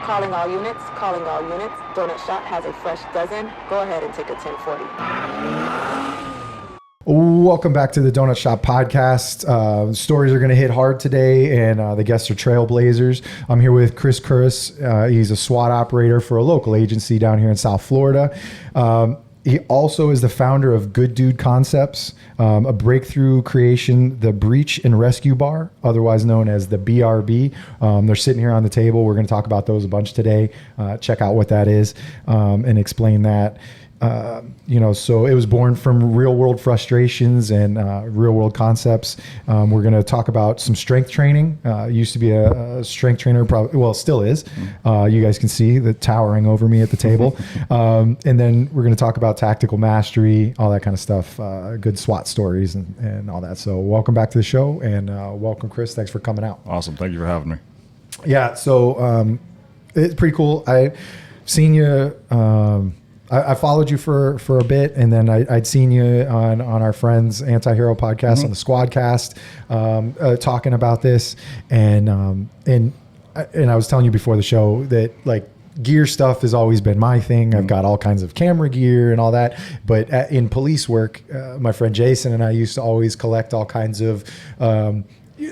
Calling all units, calling all units. Donut Shop has a fresh dozen. Go ahead and take a 1040. Welcome back to the Donut Shop podcast. Stories are going to hit hard today, and the guests are trailblazers. I'm here with Chris Kuras. He's a SWAT operator for a local agency down here in South Florida. He also is the founder of Good Dude Concepts, a breakthrough creation, the Breach and Rescue Bar, otherwise known as the BRB. They're sitting here on the table. We're going to talk about those a bunch today. Check out what that is and explain that. So it was born from real world frustrations and real world concepts. We're going to talk about some strength training. Used to be a strength trainer, probably, well, still is. You guys can see the towering over me at the table. And then we're going to talk about tactical mastery, all that kind of stuff, good SWAT stories and all that. So welcome back to the show, and welcome, Chris. Thanks for coming out. Awesome. Thank you for having me. Yeah. So it's pretty cool. I've seen you. I followed you for a bit, and then I'd seen you on our friends Anti-Hero podcast on the Squadcast, talking about this, and I was telling you before the show that like gear stuff has always been my thing. I've got all kinds of camera gear and all that, but in police work, my friend Jason and I used to always collect all kinds of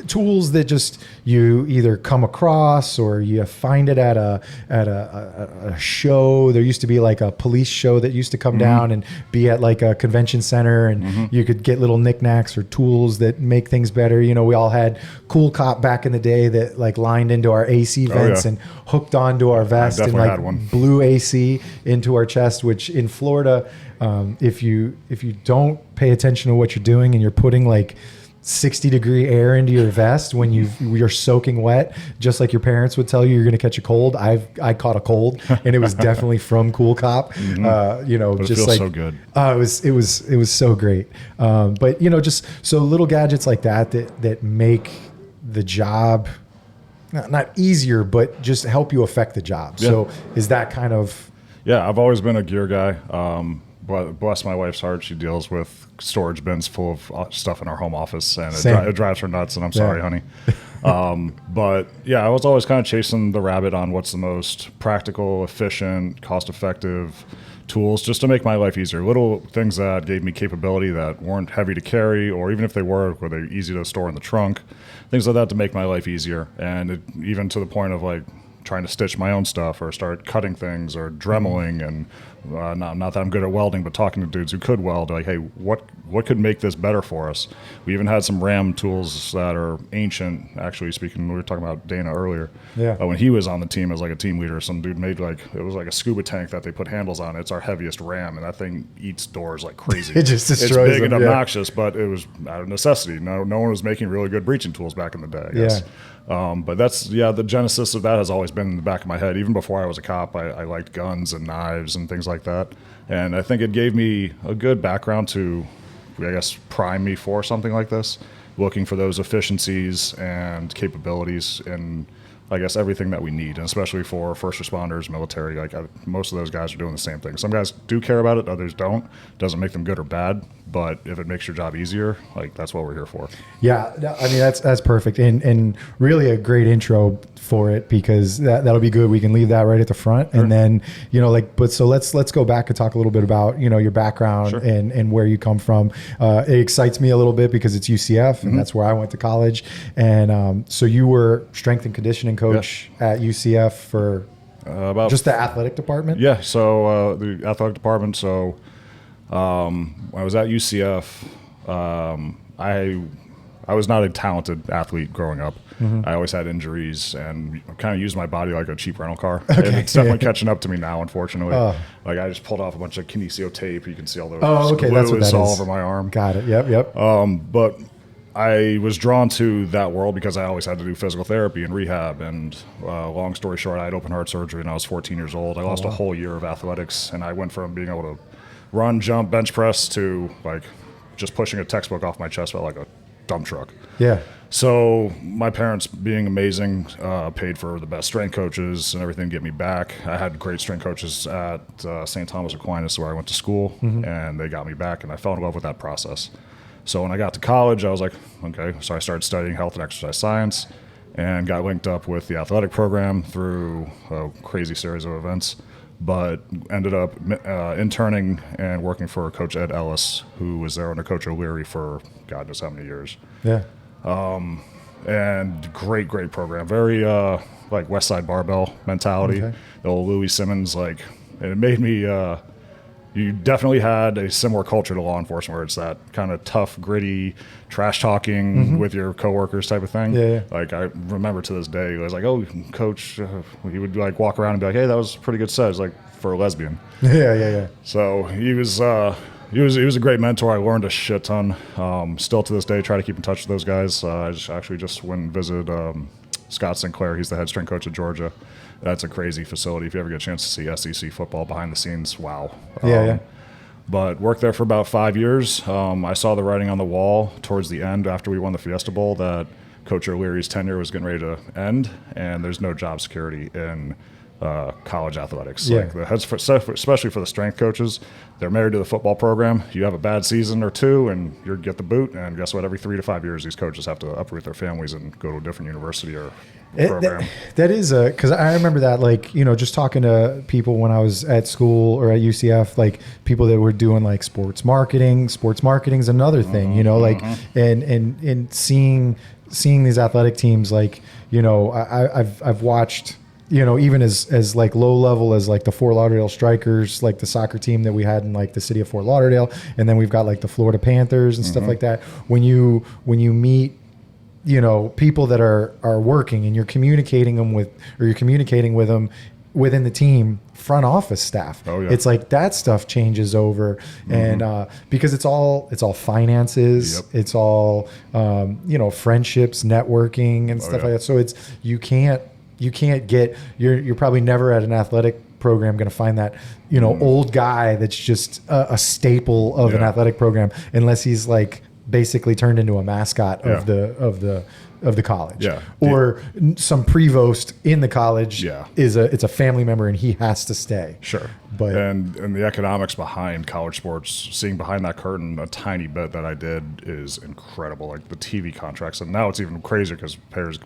tools that just you either come across or you find it at a show. There used to be like a police show that used to come down and be at like a convention center, and you could get little knickknacks or tools that make things better. You know, we all had Cool Cop back in the day that like lined into our AC vents and hooked onto our vest and like blew AC into our chest, which in Florida, if you don't pay attention to what you're doing and you're putting like 60-degree air into your vest when you're soaking wet, just like your parents would tell you, you're going to catch a cold. I caught a cold, and it was definitely from Cool Cop. But just it feels like so good. It was so great. But just so little gadgets like that make the job not easier, but just help you affect the job. Yeah. So is that kind of? Yeah, I've always been a gear guy. But bless my wife's heart, she deals with storage bins full of stuff in our home office, and it drives her nuts, and I'm sorry, honey. But yeah, I was always kind of chasing the rabbit on what's the most practical, efficient, cost-effective tools just to make my life easier. Little things that gave me capability that weren't heavy to carry, or even if they were they easy to store in the trunk, things like that to make my life easier. And even to the point of like trying to stitch my own stuff or start cutting things or dremeling, and not that I'm good at welding, but talking to dudes who could weld, like, hey, what could make this better for us? We even had some RAM tools that are ancient. Actually speaking, we were talking about Dana earlier. Yeah. When he was on the team as like a team leader, some dude made it was like a scuba tank that they put handles on. It's our heaviest RAM, and that thing eats doors like crazy. It just destroys It's big them, and obnoxious, but it was out of necessity. No one was making really good breaching tools back in the day, I guess. But the genesis of that has always been in the back of my head. Even before I was a cop, I liked guns and knives and things like that. And I think it gave me a good background to, I guess, prime me for something like this, looking for those efficiencies and capabilities in, I guess, everything that we need, and especially for first responders, military. Like most of those guys are doing the same thing. Some guys do care about it, others don't. Doesn't make them good or bad, but if it makes your job easier, like that's what we're here for. Yeah, I mean that's perfect, and really a great intro for it, because that'll be good. We can leave that right at the front, and then so let's go back and talk a little bit about your background and where you come from. It excites me a little bit because it's UCF, and that's where I went to college, and so you were strength and conditioning coach at UCF for about just the athletic department. Yeah, so the athletic department. So when I was at UCF, I was not a talented athlete growing up. I always had injuries and kind of used my body like a cheap rental car. Okay. And it's definitely catching up to me now, unfortunately. Like I just pulled off a bunch of kinesio tape. You can see all those that's what that all is. over my arm. Got it. Yep. But I was drawn to that world because I always had to do physical therapy and rehab. And long story short, I had open heart surgery when I was 14 years old. I lost a whole year of athletics, and I went from being able to run, jump, bench press to like just pushing a textbook off my chest felt like a dump truck. Yeah. So my parents, being amazing, paid for the best strength coaches and everything to get me back. I had great strength coaches at St. Thomas Aquinas, where I went to school, and they got me back, and I fell in love with that process. So when I got to college, I was like, okay. So I started studying health and exercise science, and got linked up with the athletic program through a crazy series of events, but ended up interning and working for Coach Ed Ellis, who was there under Coach O'Leary for God knows how many years. Yeah. And great program. Very like West Side Barbell mentality. Okay. The old Louis Simmons, like, and it made me, you definitely had a similar culture to law enforcement where it's that kind of tough, gritty, trash talking with your coworkers type of thing. Yeah. Like, I remember to this day, it was like, oh, Coach, he would like walk around and be like, hey, that was a pretty good set. It's like for a lesbian. Yeah. So he was a great mentor. I learned a shit ton. Still to this day, try to keep in touch with those guys. I just went and visited Scott Sinclair. He's the head strength coach at Georgia. That's a crazy facility. If you ever get a chance to see SEC football behind the scenes, wow. Yeah. But worked there for about 5 years. I saw the writing on the wall towards the end after we won the Fiesta Bowl that Coach O'Leary's tenure was getting ready to end, and there's no job security in college athletics. Yeah. Like especially for the strength coaches, they're married to the football program. You have a bad season or two and you get the boot, and guess what? Every 3 to 5 years these coaches have to uproot their families and go to a different university or program. That is because I remember that, like, just talking to people when I was at school or at UCF, like people that were doing like sports marketing. Sports marketing is another thing, like and seeing these athletic teams, like, I've watched, even as like low level as like the Fort Lauderdale Strikers, like the soccer team that we had in like the city of Fort Lauderdale, and then we've got like the Florida Panthers and stuff like that. When you meet people that are working and you're communicating with them within the team front office staff. Oh, yeah. It's like that stuff changes over, and because it's all finances, it's all friendships, networking, and stuff like that. So you can't get, you're probably never at an athletic program going to find that old guy that's just a staple of an athletic program, unless he's like basically turned into a mascot of the college, or some prevost in the college it's a family member and he has to stay. Sure. But and the economics behind college sports, seeing behind that curtain a tiny bit that I did, is incredible. Like the TV contracts, and now it's even crazier because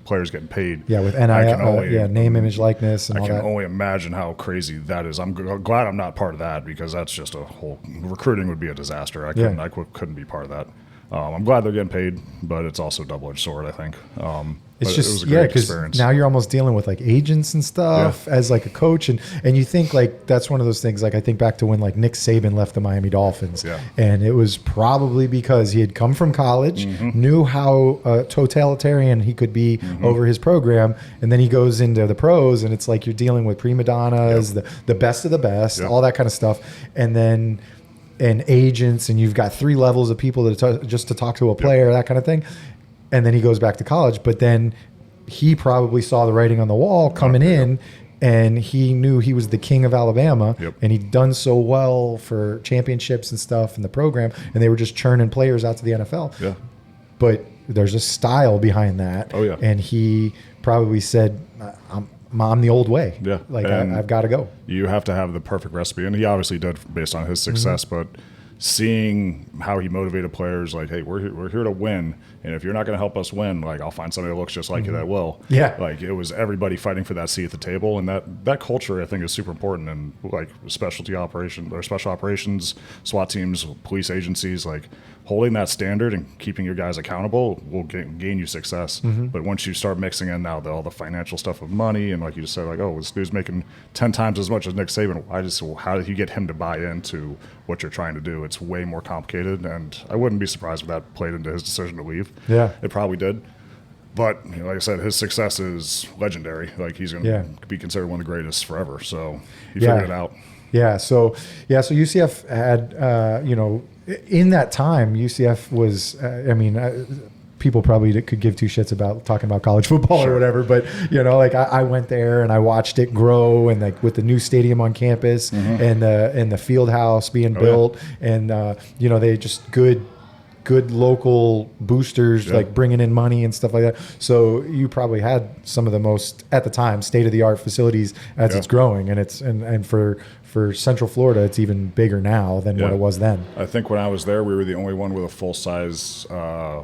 players getting paid. Yeah, with NIL, name, image, likeness, and all that. I can only imagine how crazy that is. I'm glad I'm not part of that, because that's just a whole, recruiting would be a disaster. I couldn't be part of that. I'm glad they're getting paid, but it's also a double-edged sword, I think. It's just, it was a great experience. Now you're almost dealing with like agents and stuff as like a coach, and you think like that's one of those things. Like I think back to when like Nick Saban left the Miami Dolphins, and it was probably because he had come from college, knew how totalitarian he could be over his program, and then he goes into the pros, and it's like you're dealing with prima donnas, the best of the best, all that kind of stuff, and agents, and you've got 3 levels of people just to talk to a player, that kind of thing. And then he goes back to college, but then he probably saw the writing on the wall coming in, and he knew he was the king of Alabama, and he'd done so well for championships and stuff in the program, and they were just churning players out to the NFL. Yeah. But there's a style behind that. Oh, yeah. And he probably said, I'm the old way. Yeah. Like, I've got to go. You have to have the perfect recipe. And he obviously did based on his success, but seeing how he motivated players, like, hey, we're here to win, and if you're not going to help us win, like, I'll find somebody that looks just like you that will. Yeah. Like, it was everybody fighting for that seat at the table, and that culture, I think, is super important. And like special operations, SWAT teams, police agencies, like, holding that standard and keeping your guys accountable will gain you success. But once you start mixing in now all the financial stuff of money, and like you just said, like, oh, this dude's making 10 times as much as Nick Saban, how did you get him to buy into what you're trying to do? It's way more complicated, and I wouldn't be surprised if that played into his decision to leave. Yeah, it probably did. But like I said, his success is legendary. Like, he's going to be considered one of the greatest forever. So he figured it out. Yeah. So UCF had, in that time, UCF was, people probably could give 2 shits about talking about college football or whatever, but like I went there and I watched it grow, and like with the new stadium on campus and the field house being built, and they just good good local boosters, like bringing in money and stuff like that. So you probably had some of the most, at the time, state-of-the-art facilities as it's growing. And it's and for Central Florida, it's even bigger now than what it was then. I think when I was there, we were the only one with a full-size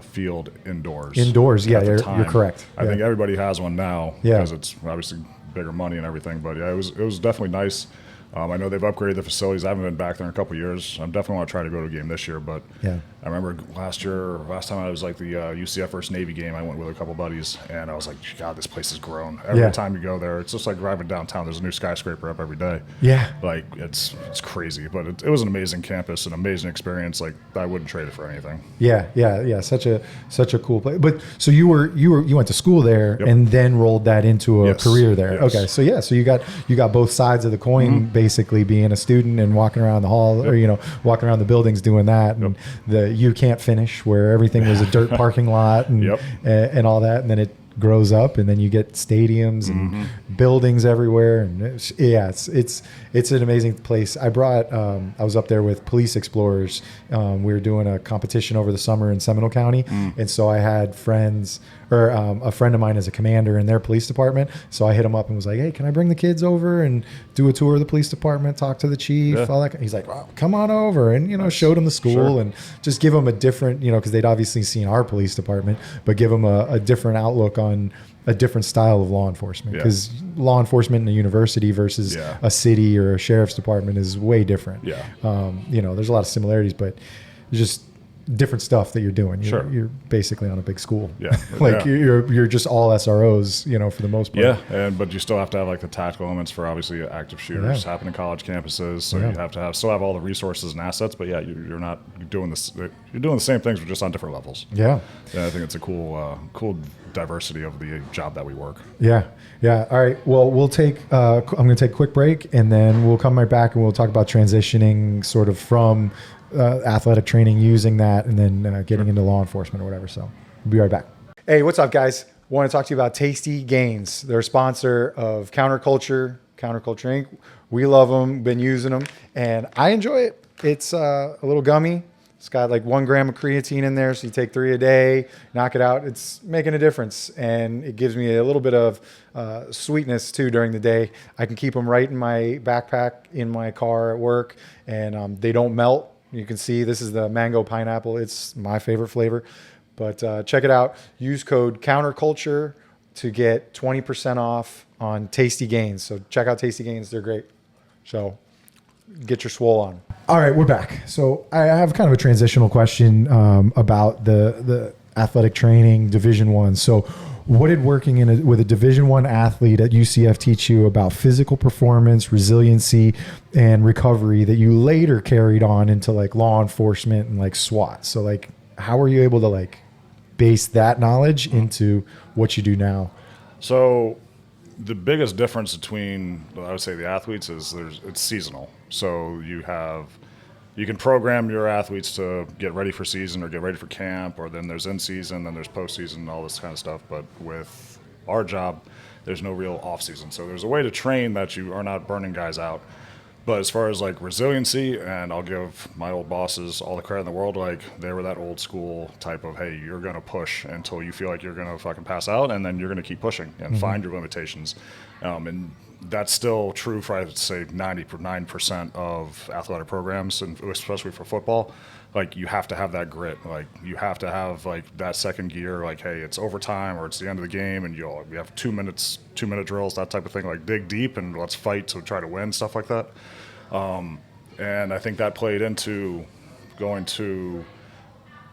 field indoors. Indoors, yeah, you're correct. I think everybody has one now because it's obviously bigger money and everything. But yeah, it was definitely nice. I know they've upgraded the facilities. I haven't been back there in a couple of years. I definitely want to try to go to a game this year. But I remember last time I was like the UCF versus Navy game, I went with a couple of buddies, and I was like, God, this place has grown. Every time you go there, it's just like driving downtown. There's a new skyscraper up every day. Yeah. Like, it's crazy. But it was an amazing campus, an amazing experience. Like, I wouldn't trade it for anything. Yeah. Such a cool place. But so you went to school there and then rolled that into a career there. Yes. Okay. So you got both sides of the coin, basically being a student and walking around the hall or walking around the buildings doing that, and the you can't finish where everything was a dirt parking lot and all that, and then it grows up, and then you get stadiums and buildings everywhere, and it's an amazing place. I was up there with police explorers. We were doing a competition over the summer in Seminole County, and so I had friends, or a friend of mine is a commander in their police department, so I hit him up and was like, hey, can I bring the kids over and do a tour of the police department, talk to the chief, all that. He's like, well, come on over, and showed him the school and just give them a different, because they'd obviously seen our police department, but give them a different outlook on a different style of law enforcement, because law enforcement in a university versus a city or a sheriff's department is way different. There's a lot of similarities, but just different stuff that you're doing. You're basically on a big school. You're just all SROs, for the most part. But you still have to have like the tactical elements for obviously active shooters happening in college campuses. So you have to still have all the resources and assets, but you're not doing this. You're doing the same things, but just on different levels. And I think it's a cool diversity of the job that we work. All right. Well, we'll take. I'm going to take a quick break, and then we'll come right back and we'll talk about transitioning sort of from athletic training, using that, and then getting into law enforcement or whatever. So we'll be right back. Hey, what's up, guys? Want to talk to you about Tasty Gains. They're a sponsor of Counterculture Inc. We love them, been using them, and I enjoy it. It's a little gummy. It's got like 1 gram of creatine in there, so you take 3 a day, knock it out. It's making a difference, and it gives me a little bit of sweetness too during the day. I can keep them right in my backpack in my car at work, and they don't melt. You can see this is the mango pineapple. It's my favorite flavor. But check it out. Use code Counterculture to get 20% off on Tasty Gains. So check out Tasty Gains. They're great. So get your swole on. All right, we're back. So I have kind of a transitional question about the athletic training Division I. So what did working with a Division I athlete at UCF teach you about physical performance, resiliency, and recovery that you later carried on into like law enforcement and like SWAT? So like, how are you able to like base that knowledge into what you do now? So the biggest difference between, I would say, the athletes is it's seasonal. So you can program your athletes to get ready for season or get ready for camp, or then there's in season, then there's postseason, all this kind of stuff. But with our job, there's no real off season. So there's a way to train that you are not burning guys out. But as far as like resiliency, and I'll give my old bosses all the credit in the world, like they were that old school type of, hey, you're going to push until you feel like you're going to fucking pass out, and then you're going to keep pushing and find your limitations. And that's still true for, I'd say, 99% of athletic programs, and especially for football. Like, you have to have that grit. Like, you have to have like that second gear. Like, hey, it's overtime or it's the end of the game, and we have 2 minute drills, that type of thing. Like, dig deep and let's fight to try to win, stuff like that. And I think that played into going to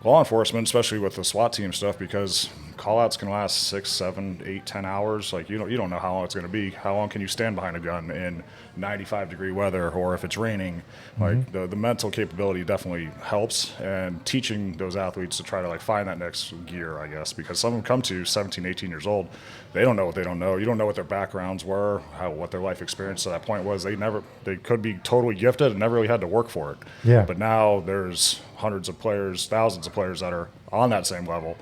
law enforcement, especially with the SWAT team stuff, because call-outs can last 6, 7, 8, 10 hours. Like, you don't know how long it's going to be. How long can you stand behind a gun in 95-degree weather, or if it's raining? Like, the mental capability definitely helps, and teaching those athletes to try to like find that next gear, I guess, because some of them come to 17, 18 years old. They don't know what they don't know. You don't know what their backgrounds were, what their life experience to that point was. They could be totally gifted and never really had to work for it. Yeah. But now there's hundreds of players, thousands of players that are on that same level,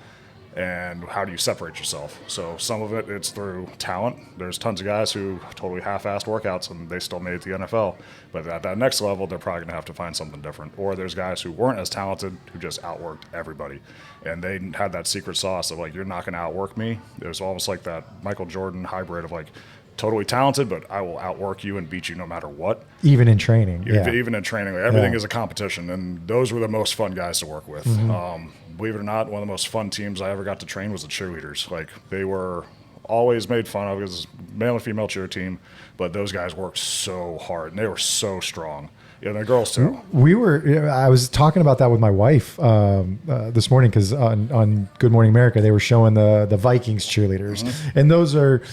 And how do you separate yourself? So some of it's through talent. There's tons of guys who totally half-assed workouts and they still made it to the NFL. But at that next level, they're probably going to have to find something different. Or there's guys who weren't as talented who just outworked everybody. And they had that secret sauce of like, you're not going to outwork me. It was almost like that Michael Jordan hybrid of like, totally talented, but I will outwork you and beat you no matter what. Even in training. Even in training. Like, everything is a competition. And those were the most fun guys to work with. Believe it or not, one of the most fun teams I ever got to train was the cheerleaders. Like, they were always made fun of because it's a male and female cheer team, but those guys worked so hard and they were so strong. Yeah, the girls too. I was talking about that with my wife this morning because on Good Morning America, they were showing the Vikings cheerleaders. And those are,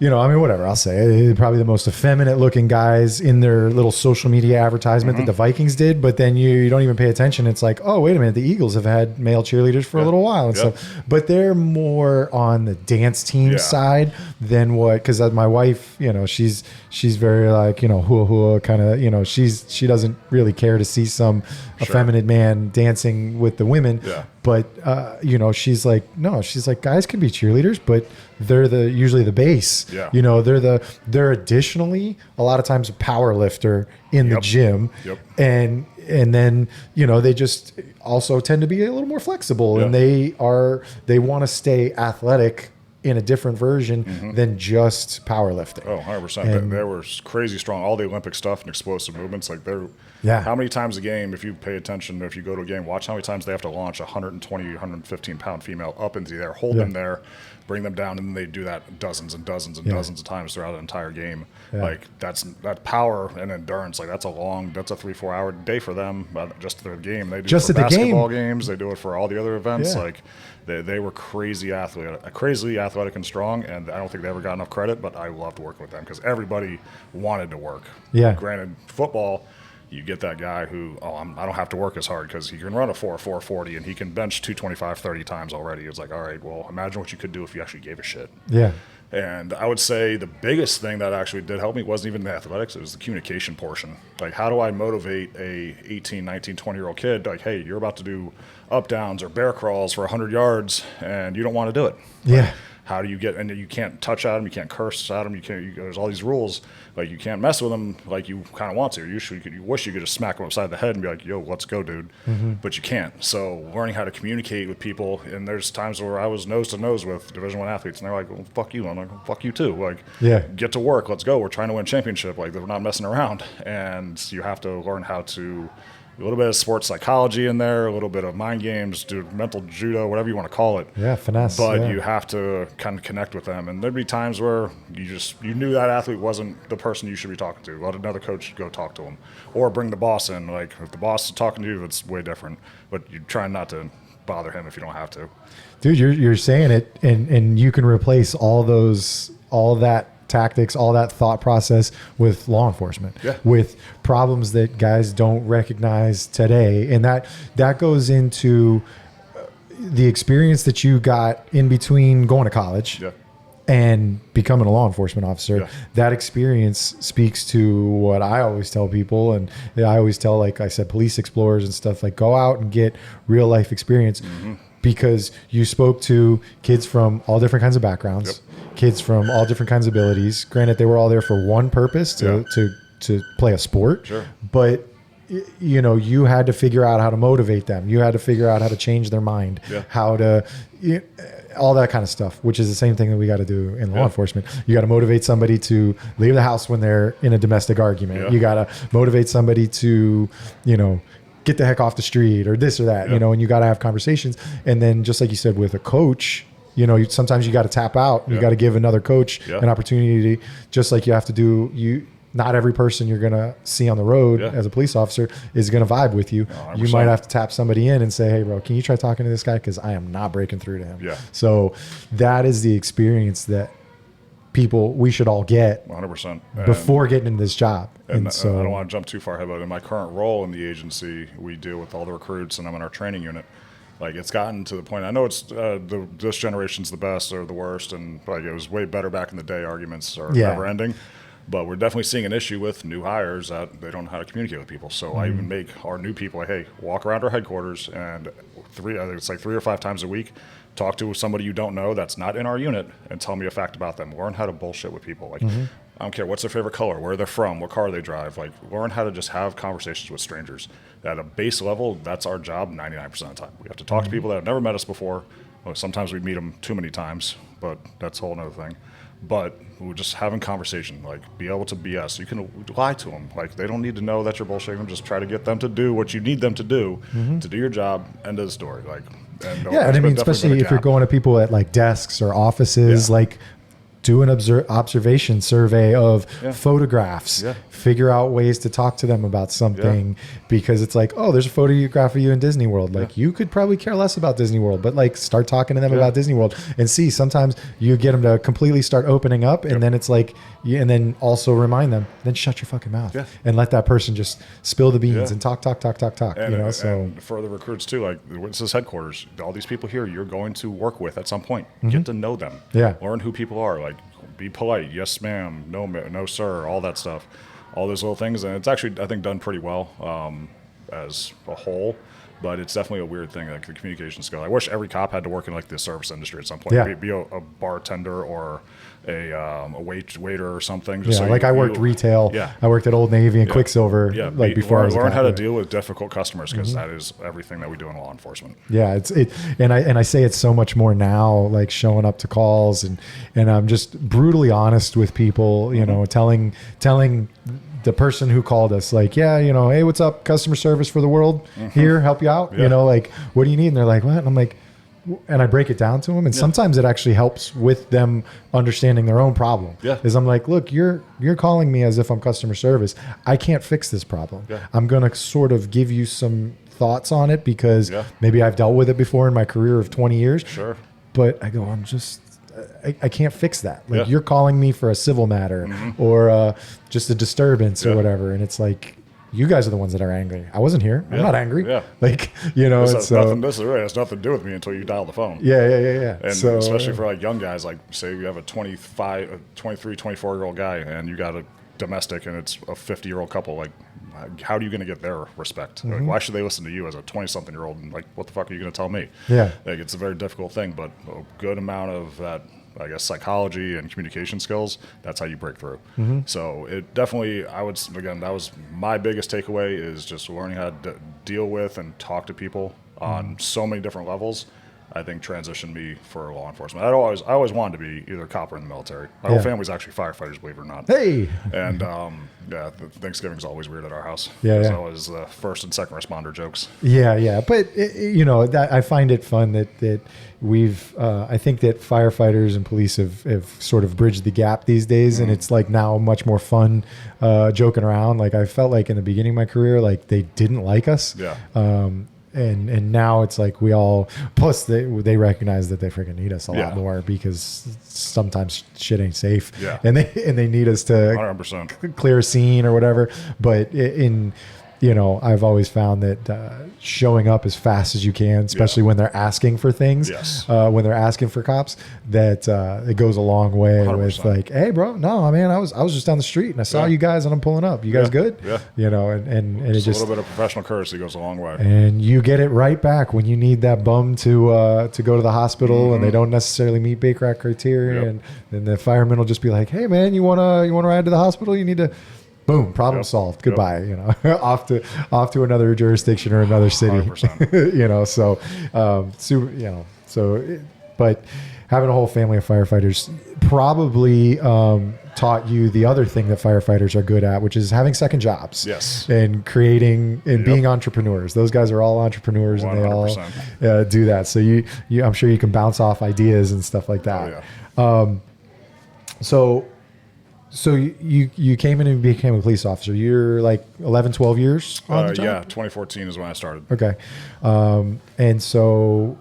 I mean, whatever, I'll say. Probably the most effeminate looking guys in their little social media advertisement that the Vikings did. But then you don't even pay attention. It's like, oh, wait a minute. The Eagles have had male cheerleaders for a little while and stuff. But they're more on the dance team side than what, because my wife, she's very like, hua hua kind of, she doesn't really care to see some effeminate man dancing with the women. Yeah. But, she's like, no, guys can be cheerleaders, but they're usually the base. Yeah. They're additionally a lot of times a power lifter in the gym. Yep. And then, they just also tend to be a little more flexible and they want to stay athletic in a different version than just powerlifting. Oh, 100%. They were crazy strong. All the Olympic stuff and explosive movements, like how many times a game, if you pay attention, if you go to a game, watch how many times they have to launch a 120, 115-pound female up into the air, hold them there, bring them down, and then they do that dozens and dozens and dozens of times throughout the entire game. Yeah. Like, that power and endurance, like, that's a 3-4 hour day for them, just their game. They do it for basketball games. They do it for all the other events. Yeah. Like, they were crazy athletic and strong, and I don't think they ever got enough credit, but I loved working with them because everybody wanted to work. Yeah. Granted, football, you get that guy who, I don't have to work as hard because he can run a 4.40 and he can bench 225 30 times already. It's like, all right, well, imagine what you could do if you actually gave a shit. Yeah. And I would say the biggest thing that actually did help me wasn't even the athletics, it was the communication portion. Like, how do I motivate a 18, 19, 20-year-old kid? Like, hey, you're about to do up downs or bear crawls for 100 yards and you don't want to do it. Yeah. How do you get, and you can't touch at them, you can't curse at them, there's all these rules, like you can't mess with them like you kind of want to. You wish you could just smack them upside the head and be like, yo, let's go, dude. But you can't. So learning how to communicate with people, and there's times where I was nose to nose with Division I athletes, and they're like, well, fuck you. I'm like, well, fuck you too. Like, get to work, let's go. We're trying to win a championship. Like, we're not messing around. And you have to learn how to, a little bit of sports psychology in there, a little bit of mind games, do mental judo, whatever you want to call it. Yeah, finesse. But you have to kind of connect with them. And there'd be times where you knew that athlete wasn't the person you should be talking to. Let another coach go talk to him. Or bring the boss in. Like, if the boss is talking to you, it's way different. But you try not to bother him if you don't have to. Dude, you're saying it, and you can replace all that tactics, all that thought process with law enforcement, with problems that guys don't recognize today. And that goes into the experience that you got in between going to college and becoming a law enforcement officer. That experience speaks to what I always tell people. And I always tell, like I said, police explorers and stuff, like, go out and get real life experience because you spoke to kids from all different kinds of backgrounds. Kids from all different kinds of abilities. Granted, they were all there for one purpose, to play a sport. Sure. But you had to figure out how to motivate them. You had to figure out how to change their mind, how to, all that kind of stuff, which is the same thing that we got to do in law enforcement. You got to motivate somebody to leave the house when they're in a domestic argument. You got to motivate somebody to, get the heck off the street or this or that, and you got to have conversations. And then just like you said, with a coach, sometimes you got to tap out. You got to give another coach an opportunity, just like you have to do. Not every person you're going to see on the road as a police officer is going to vibe with you. 100%. You might have to tap somebody in and say, hey, bro, can you try talking to this guy? Because I am not breaking through to him. Yeah. So that is the experience that we should all get 100% before getting into this job. And so I don't want to jump too far ahead, but in my current role in the agency, we deal with all the recruits, and I'm in our training unit. Like, it's gotten to the point, I know it's this generation's the best or the worst, and like, it was way better back in the day. Arguments are never ending. But we're definitely seeing an issue with new hires that they don't know how to communicate with people. So I even make our new people, hey, walk around our headquarters and it's like 3 or 5 times a week, talk to somebody you don't know that's not in our unit and tell me a fact about them. Learn how to bullshit with people. Like, I don't care what's their favorite color, where they're from, what car they drive. Like, learn how to just have conversations with strangers. At a base level, that's our job 99% of the time. We have to talk to people that have never met us before. Well, sometimes we meet them too many times, but that's a whole other thing. But we're just having conversation, like be able to BS. You can lie to them. Like they don't need to know that you're bullshitting them. Just try to get them to do what you need them to do your job. End of the story. Like, and I mean, especially if you're going to people at like desks or offices, like do an observation survey of photographs, figure out ways to talk to them about something because it's like, oh, there's a photograph of you in Disney World. Like you could probably care less about Disney World, but like start talking to them about Disney World and see, sometimes you get them to completely start opening up and then it's like, and then also remind them, then shut your fucking mouth and let that person just spill the beans and talk, and, you know? So and for the recruits too, like this is headquarters, all these people here you're going to work with at some point, get to know them, learn who people are, like be polite, yes ma'am, no sir, all that stuff, all those little things. And it's actually, I think, done pretty well as a whole, but it's definitely a weird thing, like the communication skill. I wish every cop had to work in like the service industry at some point, be a bartender or a waiter or something. Just I worked retail. I worked at Old Navy and Quicksilver. Before I was learn how to deal with difficult customers because that is everything that we do in law enforcement. And I say it's so much more now, like showing up to calls and I'm just brutally honest with people, you know, telling the person who called us, like, hey, what's up? Customer service for the world here, help you out. You know, like, what do you need? And they're like, what? And I'm like, and I break it down to them. And sometimes it actually helps with them understanding their own problem. Is I'm like, look, you're calling me as if I'm customer service. I can't fix this problem. I'm going to sort of give you some thoughts on it because maybe I've dealt with it before in my career of 20 years. But I go, I can't fix that. Like you're calling me for a civil matter or just a disturbance or whatever. And it's like, you guys are the ones that are angry. I wasn't here. I'm not angry. Like, you know, this really has nothing to do with me until you dial the phone. And so, especially for like young guys, like say you have a 23, 24-year-old guy and you got a domestic and it's a 50-year-old couple, like how are you going to get their respect? Like, why should they listen to you as a 20-something-year-old? And like, what the fuck are you going to tell me? Like, it's a very difficult thing, but a good amount of that, I guess, psychology and communication skills, that's how you break through. So it definitely, that was my biggest takeaway is just learning how to deal with and talk to people on so many different levels. I think transitioned me for law enforcement. I always wanted to be either a cop or in the military. My whole family's actually firefighters, believe it or not. Hey! And Thanksgiving's always weird at our house. It's always first and second responder jokes. But you know, I find it fun that we've. I think that firefighters and police have sort of bridged the gap these days, and it's like now much more fun joking around. Like I felt like in the beginning of my career, like they didn't like us. And now it's like we all, plus they recognize that they freaking need us a lot more because sometimes shit ain't safe and they need us to 100% clear a scene or whatever. But I've always found that showing up as fast as you can, especially when they're asking for things, when they're asking for cops, that it goes a long way 100%. With like, hey, bro, no, man, I was just down the street and I saw you guys and I'm pulling up. You guys good? You know, and it just a little bit of professional courtesy goes a long way. And you get it right back when you need that bum to go to the hospital and they don't necessarily meet Baker Act criteria, and then the fireman will just be like, hey, man, you wanna ride to the hospital? You need to. Boom! Problem solved. Goodbye. You know, off to another jurisdiction or another city. 100%. You know, so but having a whole family of firefighters probably taught you the other thing that firefighters are good at, which is having second jobs. And creating and being entrepreneurs. Those guys are all entrepreneurs, 100%. And they all do that. So you, I'm sure you can bounce off ideas and stuff like that. So you came in and became a police officer. You're like 11, 12 years on the job? 2014 is when I started. Okay. And so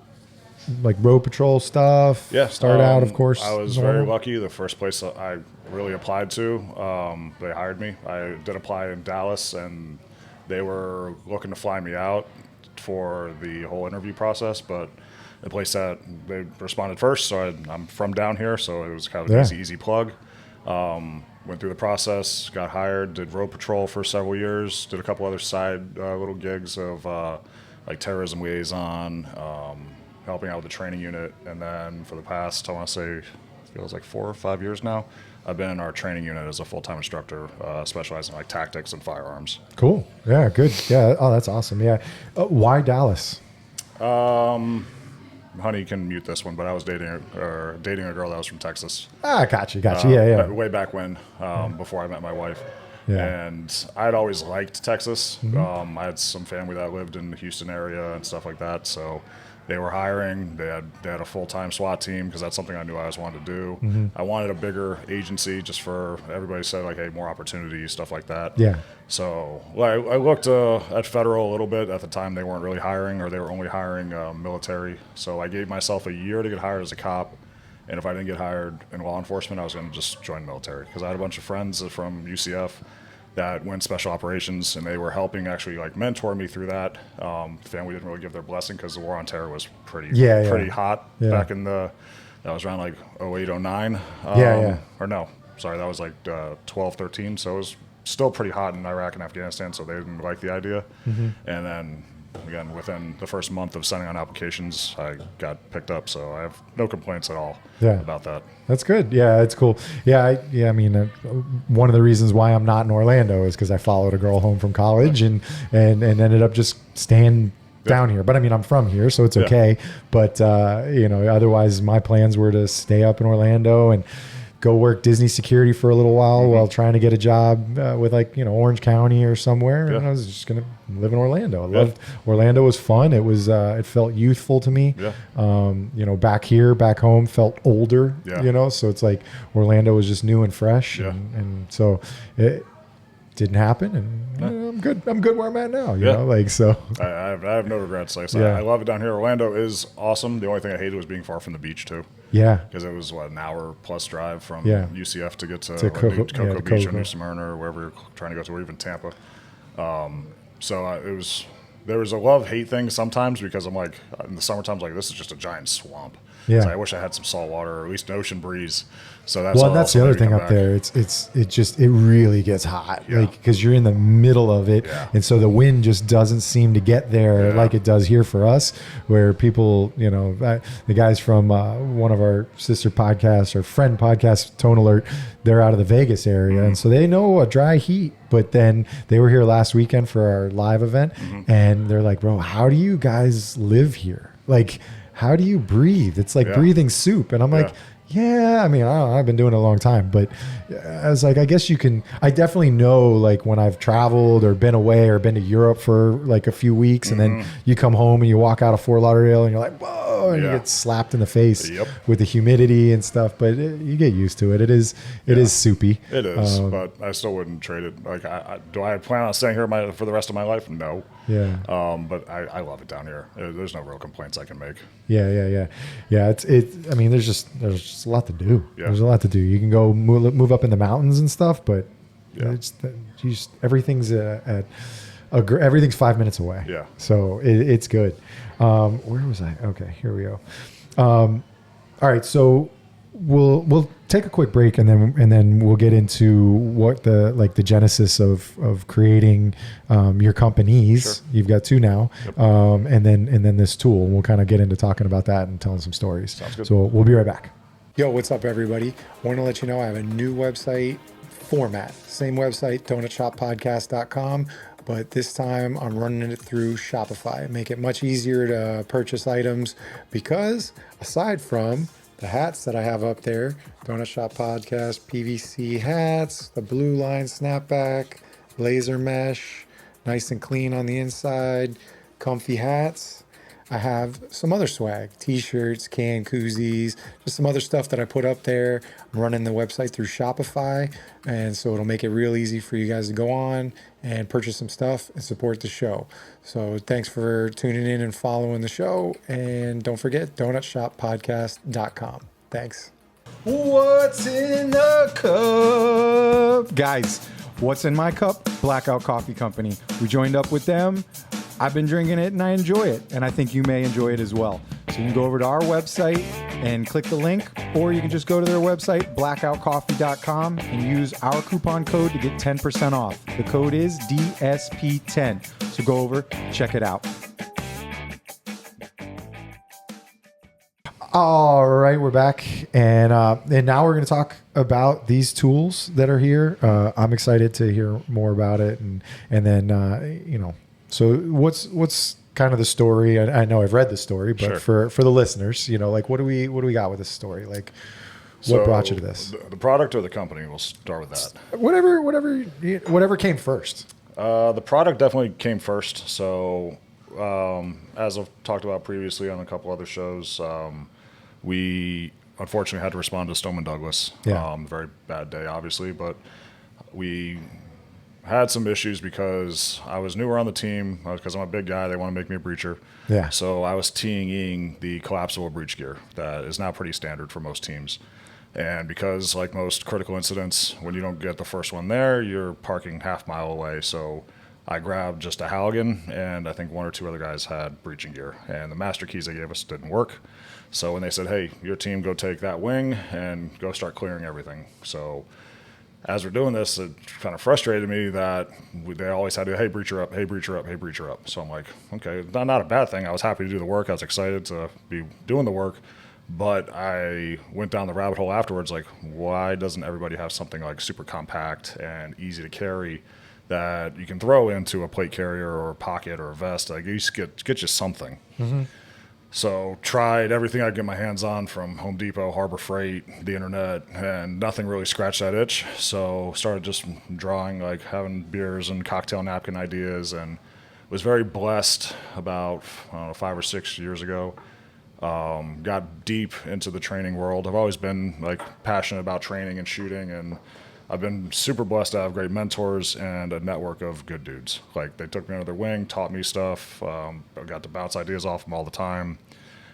like road patrol stuff? Start out, of course. I was very lucky. The first place I really applied to, they hired me. I did apply in Dallas, and they were looking to fly me out for the whole interview process, but the place that they responded first, so I'm from down here, so it was kind of an easy plug. went through the process, got hired, did road patrol for several years, did a couple other side little gigs of like terrorism liaison, helping out with the training unit. And then for the past, I want to say, it feels like 4 or 5 years now, I've been in our training unit as a full-time instructor, specializing in like tactics and firearms. Cool. Yeah, good. Yeah. Oh, that's awesome. Yeah. Why Dallas? Honey can mute this one, but I was dating a girl that was from Texas. Gotcha. Yeah. Way back when, before I met my wife. Yeah. And I'd always liked Texas. I had some family that lived in the Houston area and stuff like that. So they were hiring. They had a full-time SWAT team because that's something I knew I always wanted to do. I wanted a bigger agency just for everybody said like, hey, more opportunities, stuff like that. Yeah. So I looked at federal a little bit. At the time, they weren't really hiring, or they were only hiring military. So I gave myself a year to get hired as a cop. And if I didn't get hired in law enforcement, I was going to just join the military because I had a bunch of friends from UCF that went special operations, and they were helping actually like mentor me through that. Family didn't really give their blessing because the war on terror was pretty hot back in that was around like 08, 09. Or no, sorry, that was like 12, 13. So it was still pretty hot in Iraq and Afghanistan, so they didn't like the idea. And then again, within the first month of sending on applications, I got picked up, so I have no complaints at all about that. That's good. Yeah, it's cool. I mean, one of the reasons why I'm not in Orlando is because I followed a girl home from college and ended up just staying down here. But I mean, I'm from here, so it's okay. But otherwise, my plans were to stay up in Orlando and go work Disney security for a little while while trying to get a job with Orange County or somewhere. And I was just going to live in Orlando. I loved Orlando. Was fun. It was, it felt youthful to me. Back home felt older, so it's like Orlando was just new and fresh. And so it didn't happen. And I'm good where I'm at now, you know, so. I have no regrets. Like I said, I love it down here. Orlando is awesome. The only thing I hated was being far from the beach too. Yeah. Because it was, an hour plus drive from UCF to get to Cocoa Beach or New Smyrna or wherever you're trying to go to, or even Tampa. There was a love-hate thing sometimes because I'm like, in the summertime, I'm like, this is just a giant swamp. Yeah. So I wish I had some salt water or at least an ocean breeze. So that's the other thing up there. It really gets hot, because you're in the middle of it, and so the wind just doesn't seem to get there like it does here for us. Where people, the guys from one of our sister podcasts or friend podcasts, Tone Alert, they're out of the Vegas area, and so they know a dry heat. But then they were here last weekend for our live event, and they're like, "Bro, how do you guys live here? Like, how do you breathe? It's like breathing soup." And I'm like, yeah, I mean, I don't know, I've been doing it a long time, but I was like, I guess you can, I definitely know, like, when I've traveled or been away or been to Europe for like a few weeks, and then you come home and you walk out of Fort Lauderdale and you're like, whoa, and you get slapped in the face with the humidity and stuff, but you get used to it. It is soupy. It is, but I still wouldn't trade it. Like, do I plan on staying here for the rest of my life? No. Yeah. But I love it down here. There's no real complaints I can make. Yeah. I mean, there's just a lot to do. Yeah. There's a lot to do. You can go move up in the mountains and stuff, but everything's everything's 5 minutes away. Yeah. So it's good. Where was I? Okay, here we go. All right, so we'll take a quick break and then we'll get into what the genesis of creating your companies. Sure. You've got 2 now, and then this tool. We'll kind of get into talking about that and telling some stories. Sounds good. So we'll be right back. Yo, what's up, everybody? I want to let you know I have a new website format. Same website, donutshoppodcast.com. But this time I'm running it through Shopify. Make it much easier to purchase items because aside from the hats that I have up there, Donut Shop Podcast, PVC hats, the blue line snapback, laser mesh, nice and clean on the inside, comfy hats. I have some other swag, t-shirts, can koozies, just some other stuff that I put up there. I'm running the website through Shopify, and so it'll make it real easy for you guys to go on and purchase some stuff and support the show. So thanks for tuning in and following the show, and don't forget, donutshoppodcast.com. Thanks. What's in the cup? Guys, what's in my cup? Blackout Coffee Company. We joined up with them. I've been drinking it and I enjoy it, and I think you may enjoy it as well. So you can go over to our website and click the link, Or you can just go to their website, blackoutcoffee.com, and use our coupon code to get 10% off. The code is DSP10. So go over, check it out. All right, we're back, and now we're going to talk about these tools that are here. I'm excited to hear more about it, and then So what's kind of the story? I know I've read the story, but Sure. for the listeners, like what do we got with this story? Like, what brought you to this? The product or the company? We'll start with that. Whatever came first. The product definitely came first. So as I've talked about previously on a couple other shows, we unfortunately had to respond to Stoneman Douglas. Yeah. Very bad day, obviously, but we had some issues because I was newer on the team. Because I'm a big guy, they want to make me a breacher. Yeah. So I was teeing the collapsible breach gear that is now pretty standard for most teams. And because, like most critical incidents, when you don't get the first one there, you're parking half-mile away. So I grabbed just a Halligan, and I think one or two other guys had breaching gear. And the master keys they gave us didn't work. So when they said, hey, your team, go take that wing and go start clearing everything. So as we're doing this, it kind of frustrated me that they always had to, hey, breacher up, hey, breacher up, hey, breacher up. So I'm like, okay, not a bad thing. I was happy to do the work. I was excited to be doing the work. But I went down the rabbit hole afterwards, like, why doesn't everybody have something like super compact and easy to carry that you can throw into a plate carrier or a pocket or a vest? Like, you just get you something. Mm-hmm. So tried everything I could get my hands on from Home Depot, Harbor Freight, the internet, and nothing really scratched that itch. So started just drawing, like having beers and cocktail napkin ideas, and was very blessed about, I don't know, 5 or 6 years ago. Got deep into the training world. I've always been like passionate about training and shooting, and I've been super blessed to have great mentors and a network of good dudes. Like, they took me under their wing, taught me stuff. I got to bounce ideas off them all the time.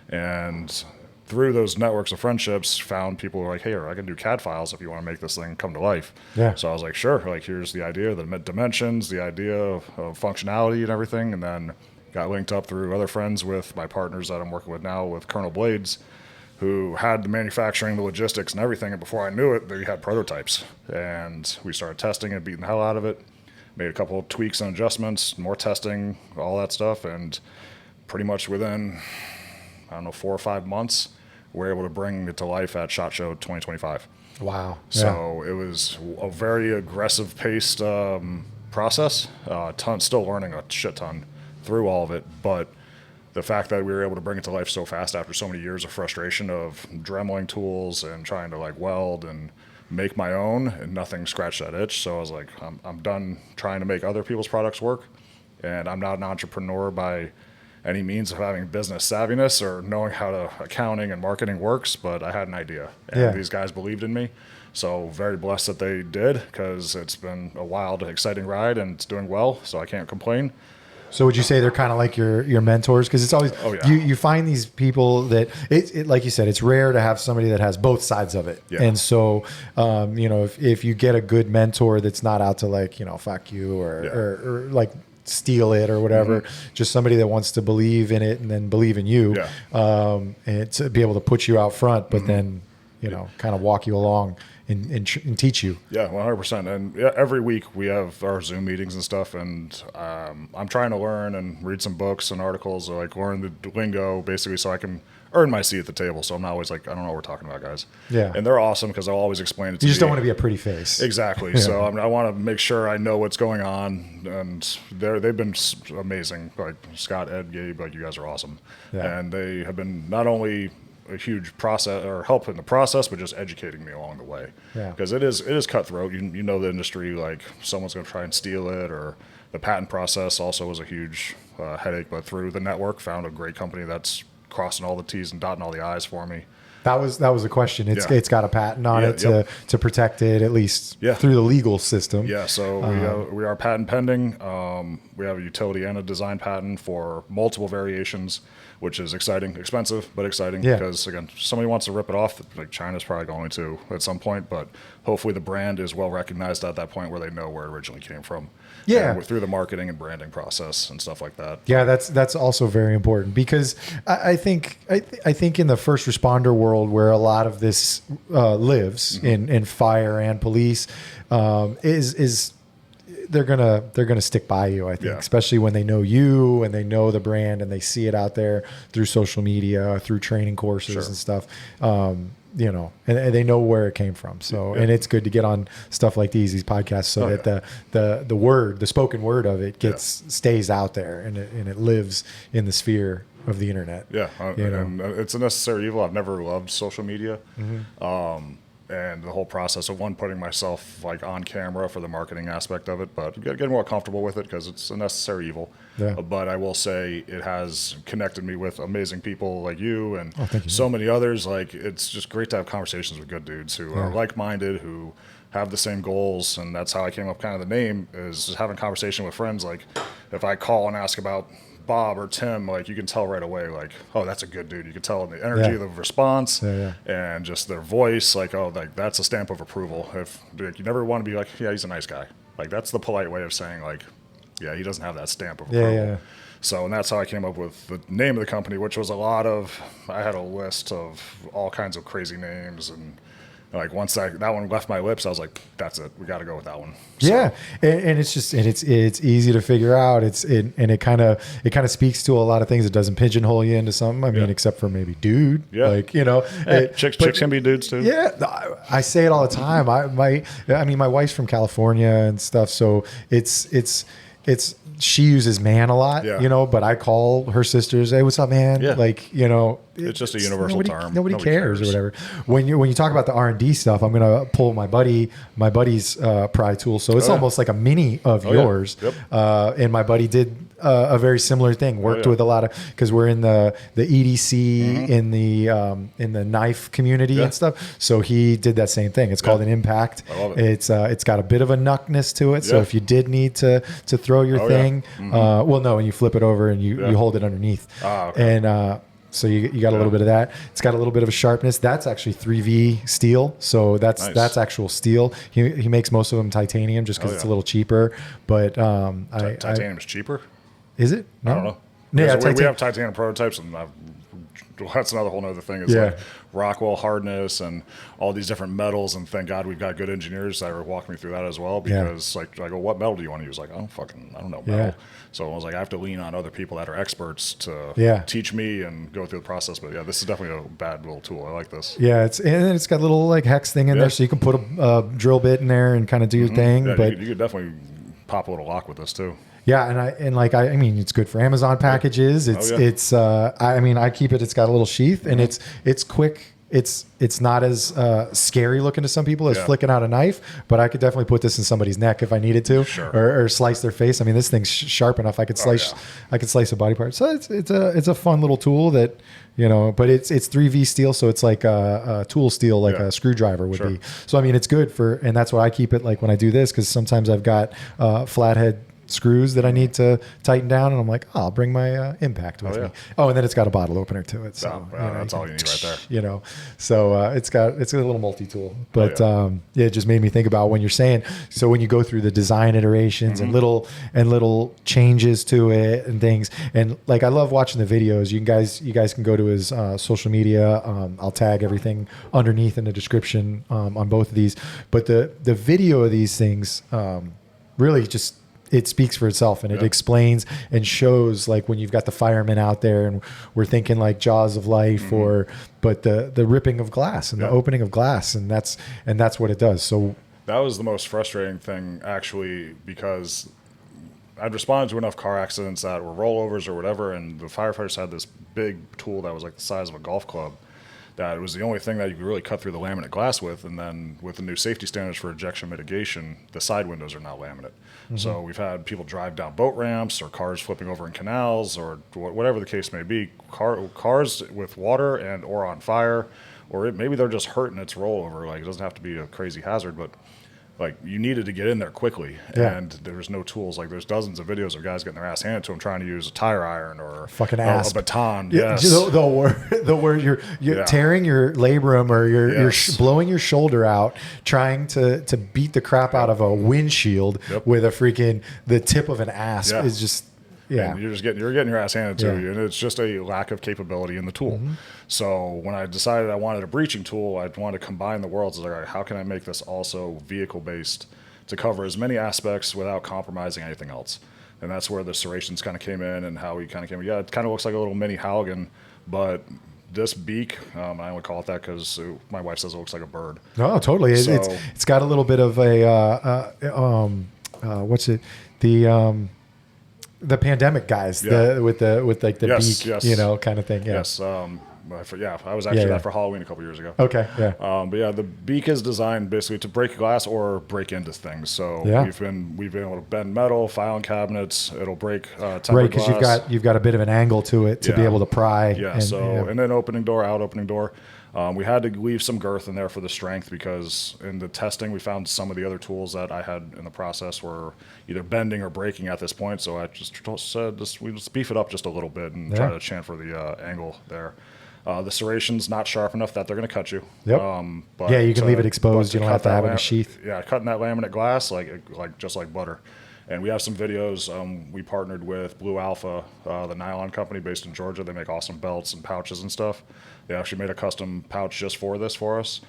And through those networks of friendships, found people who were like, hey, I can do CAD files if you want to make this thing come to life. Yeah. So I was like, sure. Like, here's the idea, the dimensions, the idea of functionality and everything. And then got linked up through other friends with my partners that I'm working with now with Colonel Blades, who had the manufacturing, the logistics, and everything. And before I knew it, they had prototypes. And we started testing and beating the hell out of it. Made a couple of tweaks and adjustments, more testing, all that stuff. And pretty much within, 4 or 5 months, we were able to bring it to life at SHOT Show 2025. Wow. So it was a very aggressive paced process. Still learning a shit ton through all of it. But the fact that we were able to bring it to life so fast after so many years of frustration of dremeling tools and trying to like weld and make my own, and nothing scratched that itch. So I was like, I'm done trying to make other people's products work. And I'm not an entrepreneur by any means of having business savviness or knowing how accounting and marketing works, but I had an idea, and these guys believed in me. So very blessed that they did, because it's been a wild, exciting ride, and it's doing well, so I can't complain. So would you say they're kind of like your mentors? Because it's always, you find these people that, it like you said, it's rare to have somebody that has both sides of it. Yeah. And so, if you get a good mentor that's not out to like, fuck you or like steal it or whatever, just somebody that wants to believe in it and then believe in you, and to be able to put you out front, but then, kind of walk you along and teach you. Yeah, 100%. And every week we have our Zoom meetings and stuff, and I'm trying to learn and read some books and articles, or like learn the lingo basically, so I can earn my seat at the table. So I'm not always like, I don't know what we're talking about, guys. Yeah. And they're awesome because I'll always explain it to you. You just don't want to be a pretty face. Exactly. Yeah. So I want to make sure I know what's going on, and they've been amazing. Like Scott, Ed, Gabe, like, you guys are awesome. Yeah. And they have been not only a huge process or help in the process, but just educating me along the way. Yeah. Because it is cutthroat. You know the industry, like someone's going to try and steal it, or the patent process also was a huge headache. But through the network, found a great company that's crossing all the T's and dotting all the I's for me. That was the question. It's got a patent on it to protect it, at least through the legal system. Yeah, so we are patent pending. We have a utility and a design patent for multiple variations, which is exciting, expensive, but exciting, because again, somebody wants to rip it off. Like China's probably going to at some point, but hopefully the brand is well recognized at that point where they know where it originally came from. Yeah. Through the marketing and branding process and stuff like that. Yeah, that's also very important because I think in the first responder world where a lot of this lives in fire and police is they're gonna stick by you. I think, especially when they know you and they know the brand and they see it out there through social media, through training courses and stuff. You know, and they know where it came from. So, and it's good to get on stuff like these podcasts, so that the spoken word of it stays out there and it lives in the sphere of the internet. Yeah, and it's a necessary evil. I've never loved social media, and the whole process of putting myself like on camera for the marketing aspect of it, but getting more comfortable with it because it's a necessary evil. Yeah. But I will say it has connected me with amazing people like you and so many others. Like, it's just great to have conversations with good dudes who are like-minded, who have the same goals, and that's how I came up kind of the name, is just having conversation with friends. Like, if I call and ask about Bob or Tim, like, you can tell right away, like, oh, that's a good dude. You can tell in the energy of the response and just their voice, like, oh, like, that's a stamp of approval. If like, you never want to be like, yeah, he's a nice guy. Like, that's the polite way of saying, like, yeah, he doesn't have that stamp of approval. Yeah. So, and that's how I came up with the name of the company, which was I had a list of all kinds of crazy names, and like once that one left my lips, I was like, that's it. We got to go with that one. So. Yeah. And it's just, and it's easy to figure out. It kind of speaks to a lot of things. It doesn't pigeonhole you into something. I mean, except for maybe dude, like, you know, chicks can be dudes too. Yeah. I say it all the time. My wife's from California and stuff. So it's she uses man a lot, you know, but I call her sisters, hey, what's up, man? Yeah. Like, you know, it's just a universal term. Nobody cares or whatever. When you talk about the R&D stuff, I'm going to pull my buddy's pry tool. So it's almost like a mini of yours. Yep. And my buddy did a very similar thing. Worked with a lot of, because we're in the EDC in the knife community and stuff. So he did that same thing. It's called an impact. I love it. It's got a bit of a knuckness to it. So if you did need to throw your thing, well, no, and you flip it over and you hold it underneath. And so you got a little bit of that. It's got a little bit of a sharpness. That's actually 3V steel. So that's actual steel. He makes most of them titanium just because it's a little cheaper. But titanium is cheaper. Is it? No? I don't know. Yeah, we have titanium prototypes, and that's another whole other thing. Is like Rockwell hardness and all these different metals. And thank God we've got good engineers that are walking me through that as well. Because like I go, what metal do you want to use? Like, I don't know metal. Yeah. So I was like, I have to lean on other people that are experts to teach me and go through the process. But yeah, this is definitely a bad little tool. I like this. Yeah, it's got a little like hex thing in there, so you can put a drill bit in there and kind of do your thing. Yeah, but you could definitely pop a little lock with this too. Yeah, I mean, it's good for Amazon packages. I keep it. It's got a little sheath, and it's quick. It's not as scary looking to some people as flicking out a knife, but I could definitely put this in somebody's neck if I needed to, or slice their face. I mean, this thing's sharp enough. I could slice a body part. So it's a fun little tool that, you know, but it's 3V steel, so it's like a tool steel, like a screwdriver would be. So I mean, it's good and that's why I keep it like when I do this, because sometimes I've got flathead screws that I need to tighten down, and I'm like, I'll bring my impact with me. Oh, and then it's got a bottle opener to it, so that's all you need right there. You know, so it's a little multi-tool, but it just made me think about when you're saying, so when you go through the design iterations and little changes to it and things, and like I love watching the videos. You guys can go to his social media. I'll tag everything underneath in the description on both of these, but the video of these things really just, it speaks for itself, and it explains and shows, like when you've got the firemen out there and we're thinking like Jaws of Life, but the ripping of glass and the opening of glass, and that's what it does. So that was the most frustrating thing, actually, because I'd responded to enough car accidents that were rollovers or whatever, and the firefighters had this big tool that was like the size of a golf club, that it was the only thing that you could really cut through the laminate glass with. And then with the new safety standards for ejection mitigation, the side windows are now laminate. So we've had people drive down boat ramps or cars flipping over in canals or whatever the case may be, cars with water and or on fire, or maybe they're just hurt and it's rollover. Like, it doesn't have to be a crazy hazard, but like you needed to get in there quickly, Yeah. and there was no tools. Like there's dozens of videos of guys getting their ass handed to them trying to use a tire iron or Fucking a asp. baton. Yeah, Yes. the word you're Yeah. tearing your labrum or you're Yes. blowing your shoulder out, trying to beat the crap out of a windshield with a freaking the tip of an asp is just. Yeah, and you're getting your ass handed to Yeah. you, and it's just a lack of capability in the tool. So when I decided I wanted a breaching tool, I wanted to combine the worlds. I was like, all right, how can I make this also vehicle based to cover as many aspects without compromising anything else? And that's where the serrations kind of came in, and how we kind of came. Yeah, it kind of looks like a little mini Halligan, but this beak, I only call it that because my wife says it looks like a bird. No, totally. It's got a little bit of a what's it the pandemic guys with like the beak, you know, kind of thing. Yeah. Yes. I was actually that for Halloween a couple years ago. Okay. Yeah. But yeah, the beak is designed basically to break glass or break into things. So we've been able to bend metal, filing cabinets. It'll break tempered glass. Because you've got a bit of an angle to it to be able to pry. Yeah. And then opening door, out opening door. We had to leave some girth in there for the strength because in the testing we found some of the other tools that I had in the process were either bending or breaking at this point. So I just said we just beef it up just a little bit and try to chamfer the angle there. The serration's not sharp enough that they're going to cut you. Yep. But you can leave it exposed. You don't have to have it in a sheath. Yeah, cutting that laminate glass just like butter. And we have some videos. We partnered with Blue Alpha, the nylon company based in Georgia. They make awesome belts and pouches and stuff. They actually made a custom pouch just for this for us.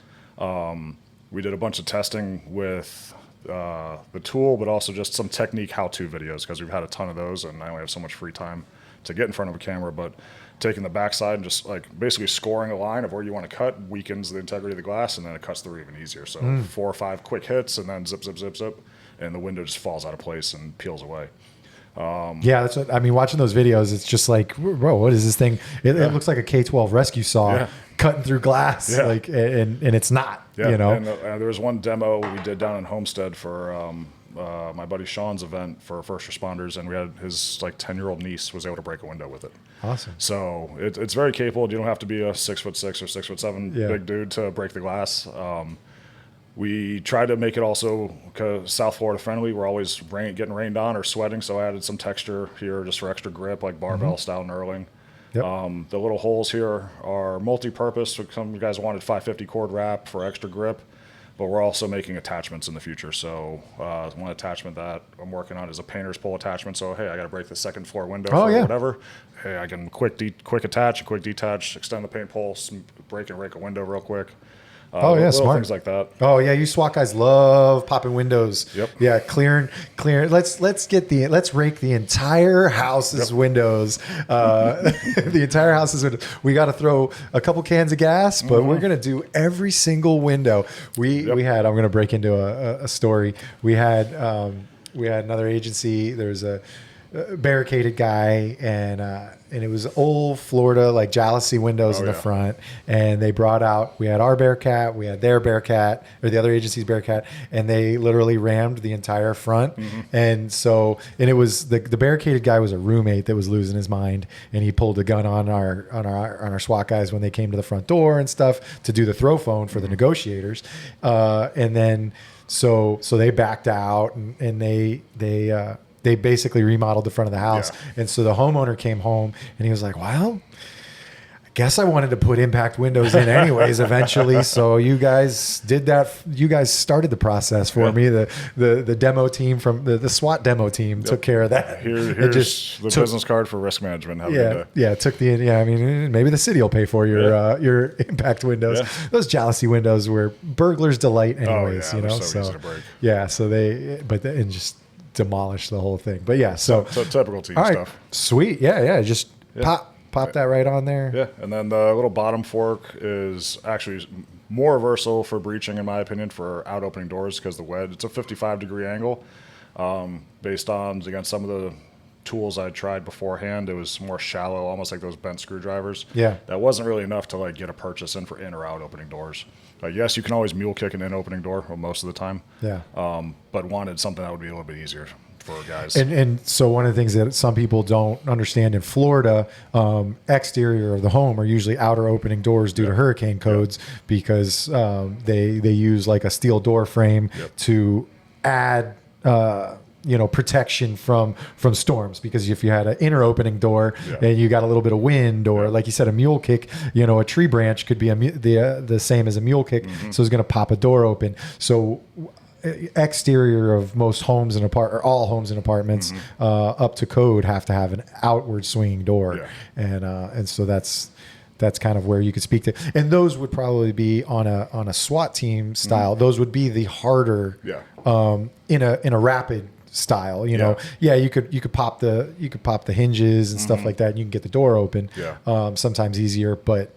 We did a bunch of testing with the tool, but also just some technique how-to videos because we've had a ton of those, and I only have so much free time to get in front of a camera. But taking the backside and just like basically scoring a line of where you want to cut weakens the integrity of the glass, and then it cuts through even easier. So 4 or 5 quick hits, and then zip, zip, zip, zip. And the window just falls out of place and peels away. That's what I mean. Watching those videos, it's just like, bro, what is this thing? It looks like a K-12 rescue saw cutting through glass, and it's not. Yeah. You know. And there was one demo we did down in Homestead for my buddy Sean's event for first responders, and we had his 10-year-old niece was able to break a window with it. Awesome. So it's very capable. You don't have to be a 6'6" or 6'7" big dude to break the glass. We tried to make it also South Florida friendly. We're always getting rained on or sweating, so I added some texture here just for extra grip, like barbell style knurling. Yep. The little holes here are multi-purpose. Some guys wanted 550 cord wrap for extra grip, but we're also making attachments in the future. So one attachment that I'm working on is a painter's pole attachment. So hey, I got to break the second floor window or whatever. Hey, I can quick attach, quick detach, extend the paint pole, break and rake a window real quick. Smart. Things like that. Oh yeah, you SWAT guys love popping windows. Yep. Yeah, clearing. Let's rake the entire house's windows. The entire house's windows. We got to throw a couple cans of gas, but we're gonna do every single window. We had. I'm gonna break into a story. We had another agency. There was a barricaded guy, and it was old Florida jalousie windows in the front, and they brought out, we had our Bearcat, we had their Bearcat, or the other agency's Bearcat, and they literally rammed the entire front. And it was the barricaded guy was a roommate that was losing his mind, and he pulled a gun on our SWAT guys when they came to the front door and stuff to do the throw phone for the negotiators, and then so they backed out, and they basically remodeled the front of the house. And so the homeowner came home and he was like, well, I guess I wanted to put impact windows in anyways eventually. So you guys did that. You guys started the process for me. The demo team from the SWAT demo team took care of that. Here's the business card for risk management. I mean, maybe the city will pay for your impact windows. Those jealousy windows were burglars' delight anyways, so easy to break. And just demolish the whole thing. But so typical team all right, stuff. Sweet. Just pop that right on there. Yeah, and then the little bottom fork is actually more versatile for breaching, in my opinion, for out opening doors because the wedge, it's a 55-degree angle. Based on, again, some of the tools I tried beforehand, it was more shallow, almost like those bent screwdrivers. Yeah. That wasn't really enough to get a purchase in for in or out opening doors. yes, you can always mule kick an in-opening door most of the time. Yeah. But wanted something that would be a little bit easier for guys. And so one of the things that some people don't understand in Florida, exterior of the home are usually outer opening doors due to hurricane codes because they use like a steel door frame to add protection from storms, because if you had an inner opening door and you got a little bit of wind, or like you said, a mule kick, a tree branch could be the same as a mule kick, so it's going to pop a door open. So exterior of most homes and all homes and apartments up to code have to have an outward swinging door, and so that's kind of where you could speak to, and those would probably be on a SWAT team style. Those would be the harder in a rapid style, you could pop the hinges and stuff like that, and you can get the door open. Sometimes easier, but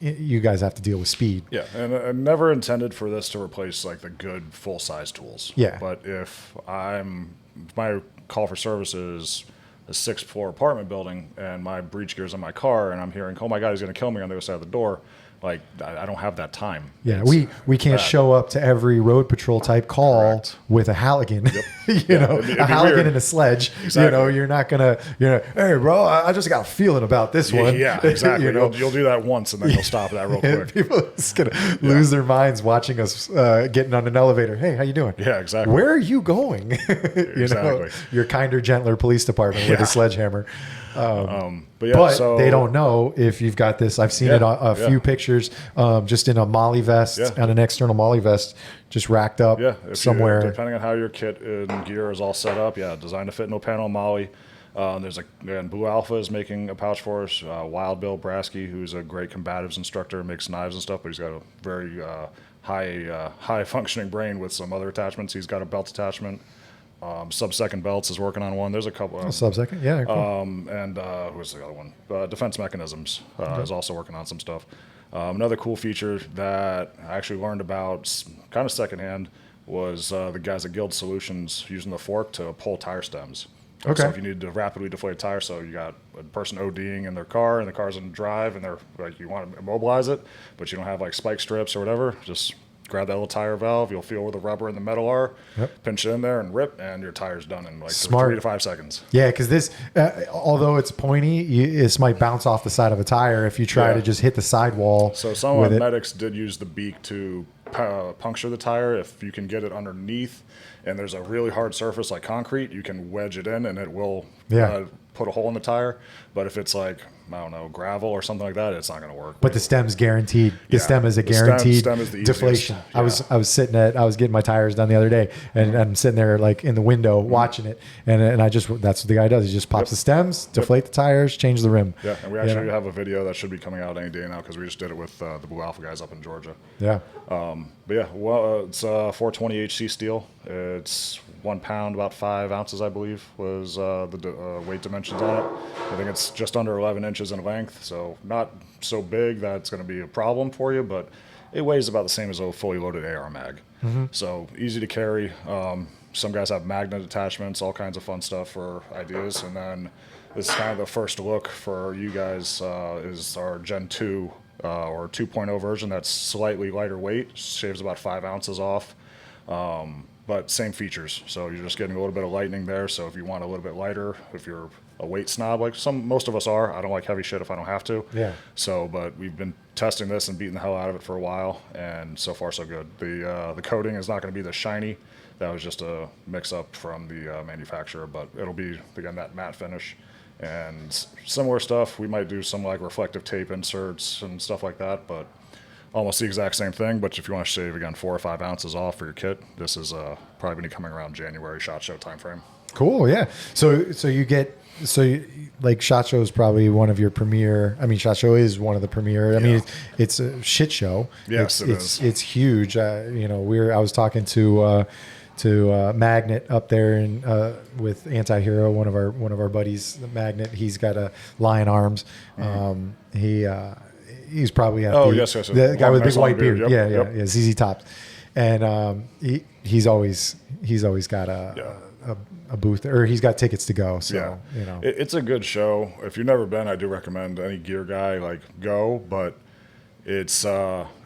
you guys have to deal with speed. And I never intended for this to replace like the good full size tools. But if my call for service is a 6th floor apartment building and my breach gear's in my car and I'm hearing, oh my God, he's going to kill me on the other side of the door. Like, I don't have that time. We can't show up to every road patrol type call with a Halligan, it'd a Halligan weird. And a sledge. Exactly. You're not gonna, hey bro, I just got a feeling about this one. Yeah, exactly. You'll do that once and then you'll stop that real quick. People are just gonna lose their minds watching us getting on an elevator. Hey, how you doing? Yeah, exactly. Where are you going? Exactly. Your kinder, gentler police department with a sledgehammer. But so, they don't know if you've got this. I've seen it a few pictures, just in a molly vest, on an external molly vest, just racked up somewhere. Depending on how your kit and gear is all set up, designed to fit no panel molly. There's Blue Alpha is making a pouch for us. Wild Bill Brasky, who's a great combatives instructor, makes knives and stuff, but he's got a very high functioning brain with some other attachments. He's got a belt attachment. Sub-second belts is working on one. There's a couple. Sub-second, cool. And who's the other one? Defense Mechanisms is also working on some stuff. Another cool feature that I actually learned about kind of secondhand was the guys at Guild Solutions using the fork to pull tire stems. So if you need to rapidly deflate a tire, so you got a person ODing in their car and the car's in drive and they're like, you want to immobilize it, but you don't have like spike strips or whatever, just grab that little tire valve. You'll feel where the rubber and the metal are. Pinch it in there and rip, and your tire's done in like 3 to 5 seconds. Yeah, because this, although it's pointy, this might bounce off the side of a tire if you try to just hit the sidewall. So some of the medics did use the beak to puncture the tire. If you can get it underneath, and there's a really hard surface like concrete, you can wedge it in, and it will put a hole in the tire. But if it's like, I don't know, gravel or something like that, it's not going to work. But the stem's guaranteed. The stem is a guaranteed stem is the deflation. I was getting my tires done the other day, and I'm sitting there like in the window watching it, and that's what the guy does. He just pops the stems, deflate the tires, change the rim. Yeah, and we actually have a video that should be coming out any day now because we just did it with the Blue Alpha guys up in Georgia. It's 420 HC steel. It's 1 pound, about 5 ounces, I believe, was the weight dimensions on it. I think it's just under 11 inches in length, so not so big that it's going to be a problem for you, but it weighs about the same as a fully loaded AR mag. So easy to carry. Some guys have magnet attachments, all kinds of fun stuff for ideas. And then this is kind of the first look for you guys is our Gen 2 or 2.0 version that's slightly lighter weight, shaves about 5 ounces off. But same features. So you're just getting a little bit of lightening there. So if you want a little bit lighter, if you're a weight snob, like most of us are, I don't like heavy shit if I don't have to. So, but we've been testing this and beating the hell out of it for a while, and so far so good. The coating is not going to be the shiny. That was just a mix-up from the manufacturer, but it'll be, again, that matte finish. And similar stuff, we might do some like reflective tape inserts and stuff like that, but almost the exact same thing. But if you want to shave, again, 4 or 5 ounces off for your kit, this is probably going to be coming around January SHOT Show timeframe. Cool, yeah. So like SHOT Show is probably one of your premier. I mean, SHOT Show is one of the premier. I mean, it's a shit show. Yes, it's huge. I was talking to Magnet up there and with Anti-Hero, one of our buddies, Magnet. He's got a Lion Arms. He's probably at the guy with the big white beard. Yeah, ZZ Top, and he's always got a booth, or he's got tickets to go. So it's a good show. If you've never been, I do recommend any gear guy go, but It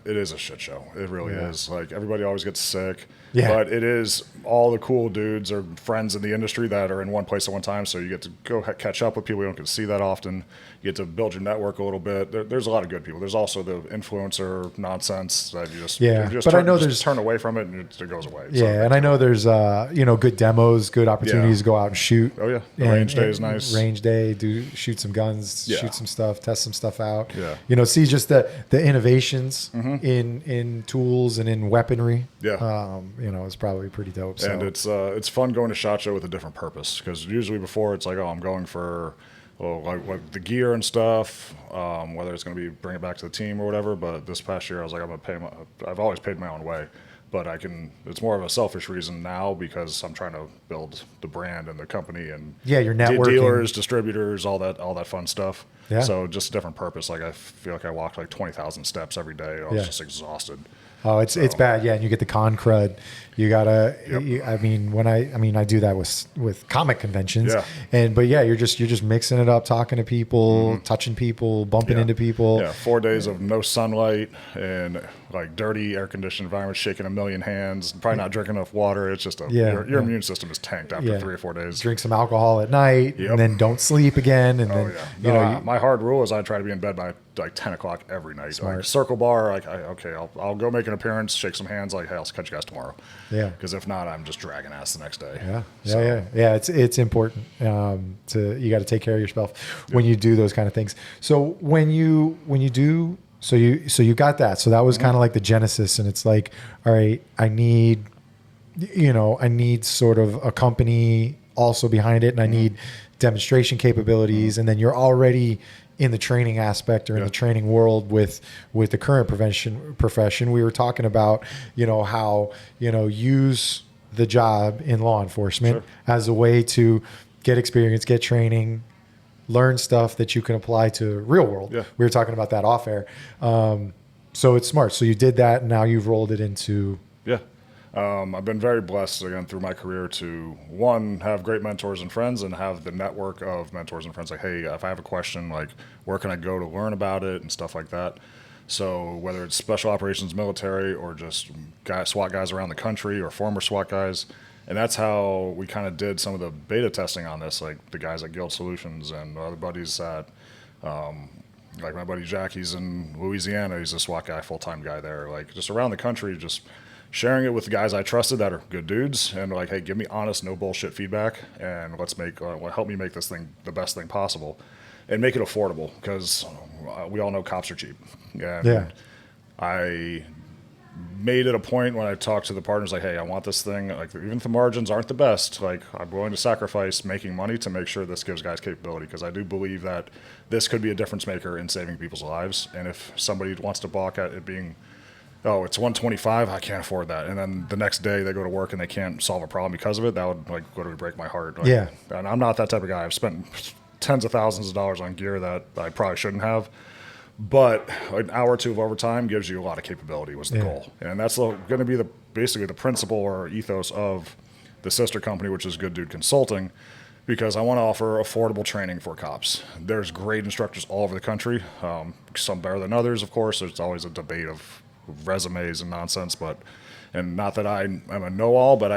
is a shit show. It really is. Like, everybody always gets sick. Yeah. But it is all the cool dudes or friends in the industry that are in one place at one time. So you get to go catch up with people you don't get to see that often. You get to build your network a little bit. There's a lot of good people. There's also the influencer nonsense that you just turn away from it and it goes away. Yeah, so, and I know there's good demos, good opportunities to go out and shoot. Oh yeah, the range day is nice. Range day, shoot some guns, shoot some stuff, test some stuff out. Yeah, see just the innovations in tools and in weaponry. Yeah, it's probably pretty dope. So. And it's fun going to SHOT Show with a different purpose, because usually before it's like, oh, I'm going for like the gear and stuff, whether it's going to be bring it back to the team or whatever. But this past year I was like, I've always paid my own way, but it's more of a selfish reason now, because I'm trying to build the brand and the company and your networking, dealers, distributors, all that fun stuff. Yeah. So just a different purpose. Like, I feel like I walked like 20,000 steps every day. I was just exhausted. Oh, it's bad. Yeah. And you get the con crud. You gotta, I do that with comic conventions but you're just mixing it up, talking to people, touching people, bumping into people. Yeah. 4 days of no sunlight and like dirty air conditioned environment, shaking a million hands, probably not drinking enough water. It's just your immune system is tanked after 3 or 4 days. Drink some alcohol at night and then don't sleep again. And my hard rule is I try to be in bed by like 10 o'clock every night. Smart. Like, circle bar, like, I'll go make an appearance, shake some hands, like, hey, I'll catch you guys tomorrow. Yeah. Because if not, I'm just dragging ass the next day. Yeah. It's important you got to take care of yourself when you do those kind of things. So when you got that. So that was kind of like the genesis, and it's like, all right, I need sort of a company also behind it, and I need demonstration capabilities, and then you're already in the training aspect or in the training world with the current profession. We were talking about, how, use the job in law enforcement as a way to get experience, get training, learn stuff that you can apply to real world. Yeah. We were talking about that off air. So it's smart. So you did that, and now you've rolled it into. Yeah. I've been very blessed, again, through my career to, one, have great mentors and friends, and have the network of mentors and friends. Like, hey, if I have a question, like, where can I go to learn about it and stuff like that. So whether it's special operations military or just SWAT guys around the country or former SWAT guys. And that's how we kind of did some of the beta testing on this, like the guys at Guild Solutions and other buddies at, like my buddy Jack, he's in Louisiana. He's a SWAT guy, full-time guy there. Like, just around the country, just sharing it with the guys I trusted that are good dudes, and like, hey, give me honest, no bullshit feedback, and let's help me make this thing the best thing possible, and make it affordable, because we all know cops are cheap. And I made it a point when I talked to the partners, like, hey, I want this thing, like, even if the margins aren't the best, like, I'm willing to sacrifice making money to make sure this gives guys capability, because I do believe that this could be a difference maker in saving people's lives. And if somebody wants to balk at it being, oh, it's $125, I can't afford that, and then the next day they go to work and they can't solve a problem because of it, that would like literally break my heart. Like, and I'm not that type of guy. I've spent tens of thousands of dollars on gear that I probably shouldn't have, but an hour or two of overtime gives you a lot of capability was the goal. And that's going to be basically the principle or ethos of the sister company, which is Good Dude Consulting, because I want to offer affordable training for cops. There's great instructors all over the country, some better than others, of course. There's always a debate of resumes and nonsense, and not that I'm a know-all, but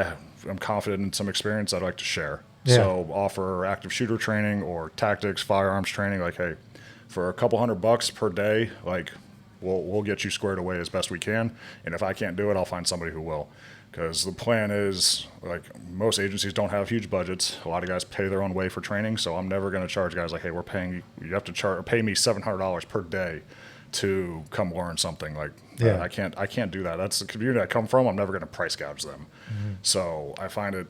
I'm confident in some experience I'd like to share. So offer active shooter training or tactics, firearms training, like, hey, for a couple $100 per day, like, we'll get you squared away as best we can, and if I can't do it, I'll find somebody who will. Because the plan is, like, most agencies don't have huge budgets. A lot of guys pay their own way for training, so I'm never going to charge guys like, hey, you have to pay me $700 per day to come learn something. Like, I can't do that. That's the community I come from. I'm never going to price gouge them. So I find it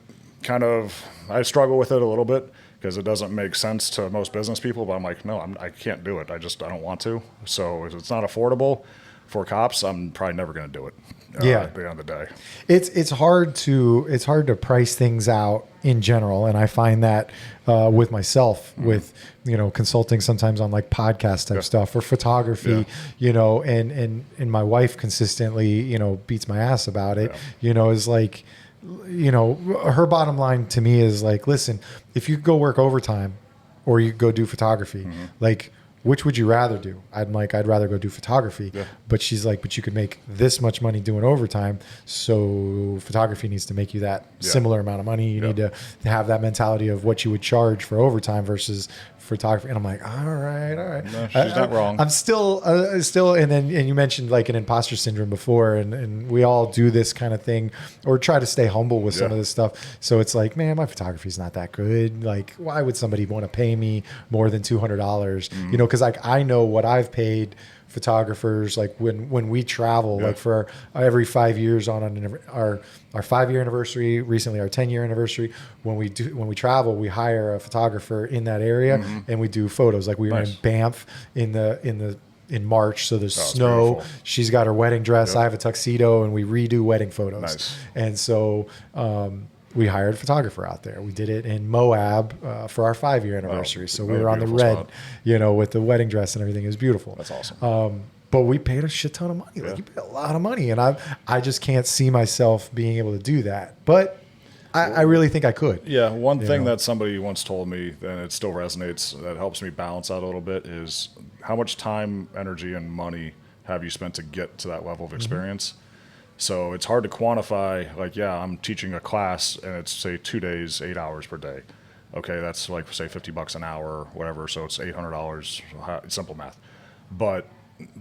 I struggle with it a little bit, because it doesn't make sense to most business people, but I'm like, no, I can't do it. I don't want to. So if it's not affordable for cops, I'm probably never going to do it. At the end of the day, it's hard to price things out in general, and I find that with myself, with consulting sometimes on like podcast type stuff or photography, and my wife consistently beats my ass about it. Is like, her bottom line to me is like, listen, if you go work overtime or you go do photography, like, which would you rather do? I'm like, I'd rather go do photography. Yeah. But she's like, but you could make this much money doing overtime. So photography needs to make you that similar amount of money. You need to have that mentality of what you would charge for overtime versus photography. And I'm like, all right. No, she's not wrong. I'm still, and you mentioned like an imposter syndrome before, and we all do this kind of thing or try to stay humble with some of this stuff. So it's like, man, my photography is not that good. Like, why would somebody want to pay me more than $200? You know, because like I know what I've paid photographers like when we travel, like for every 5 years on our 5-year anniversary, recently our 10-year anniversary, when we travel, we hire a photographer in that area and we do photos. Like we were in Banff in March, so there's snow. Beautiful. She's got her wedding dress. I have a tuxedo, and we redo wedding photos. Nice. And so we hired a photographer out there. We did it in Moab for our 5-year anniversary. So we were on the red, spot. You know, with the wedding dress and everything. It was beautiful. That's awesome. But we paid a shit ton of money. Like you paid a lot of money, and I just can't see myself being able to do that. But I really think I could. Yeah, one thing that somebody once told me, and it still resonates, that helps me balance out a little bit, is how much time, energy, and money have you spent to get to that level of experience? So it's hard to quantify, like, I'm teaching a class, and it's, say, 2 days, 8 hours per day. Okay, that's like, say, $50 an hour or whatever, so it's $800, simple math. But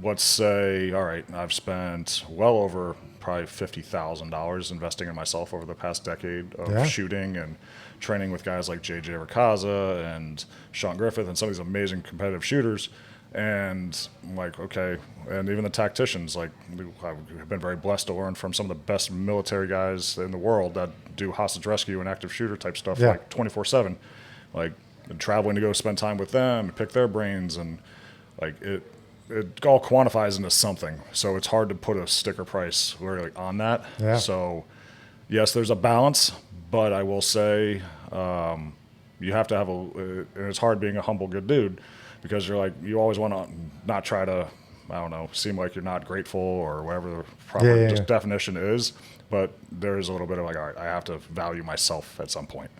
let's say, all right, I've spent well over probably $50,000 investing in myself over the past decade of shooting and training with guys like JJ Racaza and Sean Griffith and some of these amazing competitive shooters. And I'm like, okay, and even the tacticians, like I've been very blessed to learn from some of the best military guys in the world that do hostage rescue and active shooter type stuff like 24/7, like traveling to go spend time with them, pick their brains, and like it all quantifies into something. So it's hard to put a sticker price really on that. Yeah. So yes, there's a balance, but I will say you have to have and it's hard being a humble, good dude, because you're like, you always want to not try to, I don't know, seem like you're not grateful or whatever the proper definition is. But there's a little bit of like, all right, I have to value myself at some point.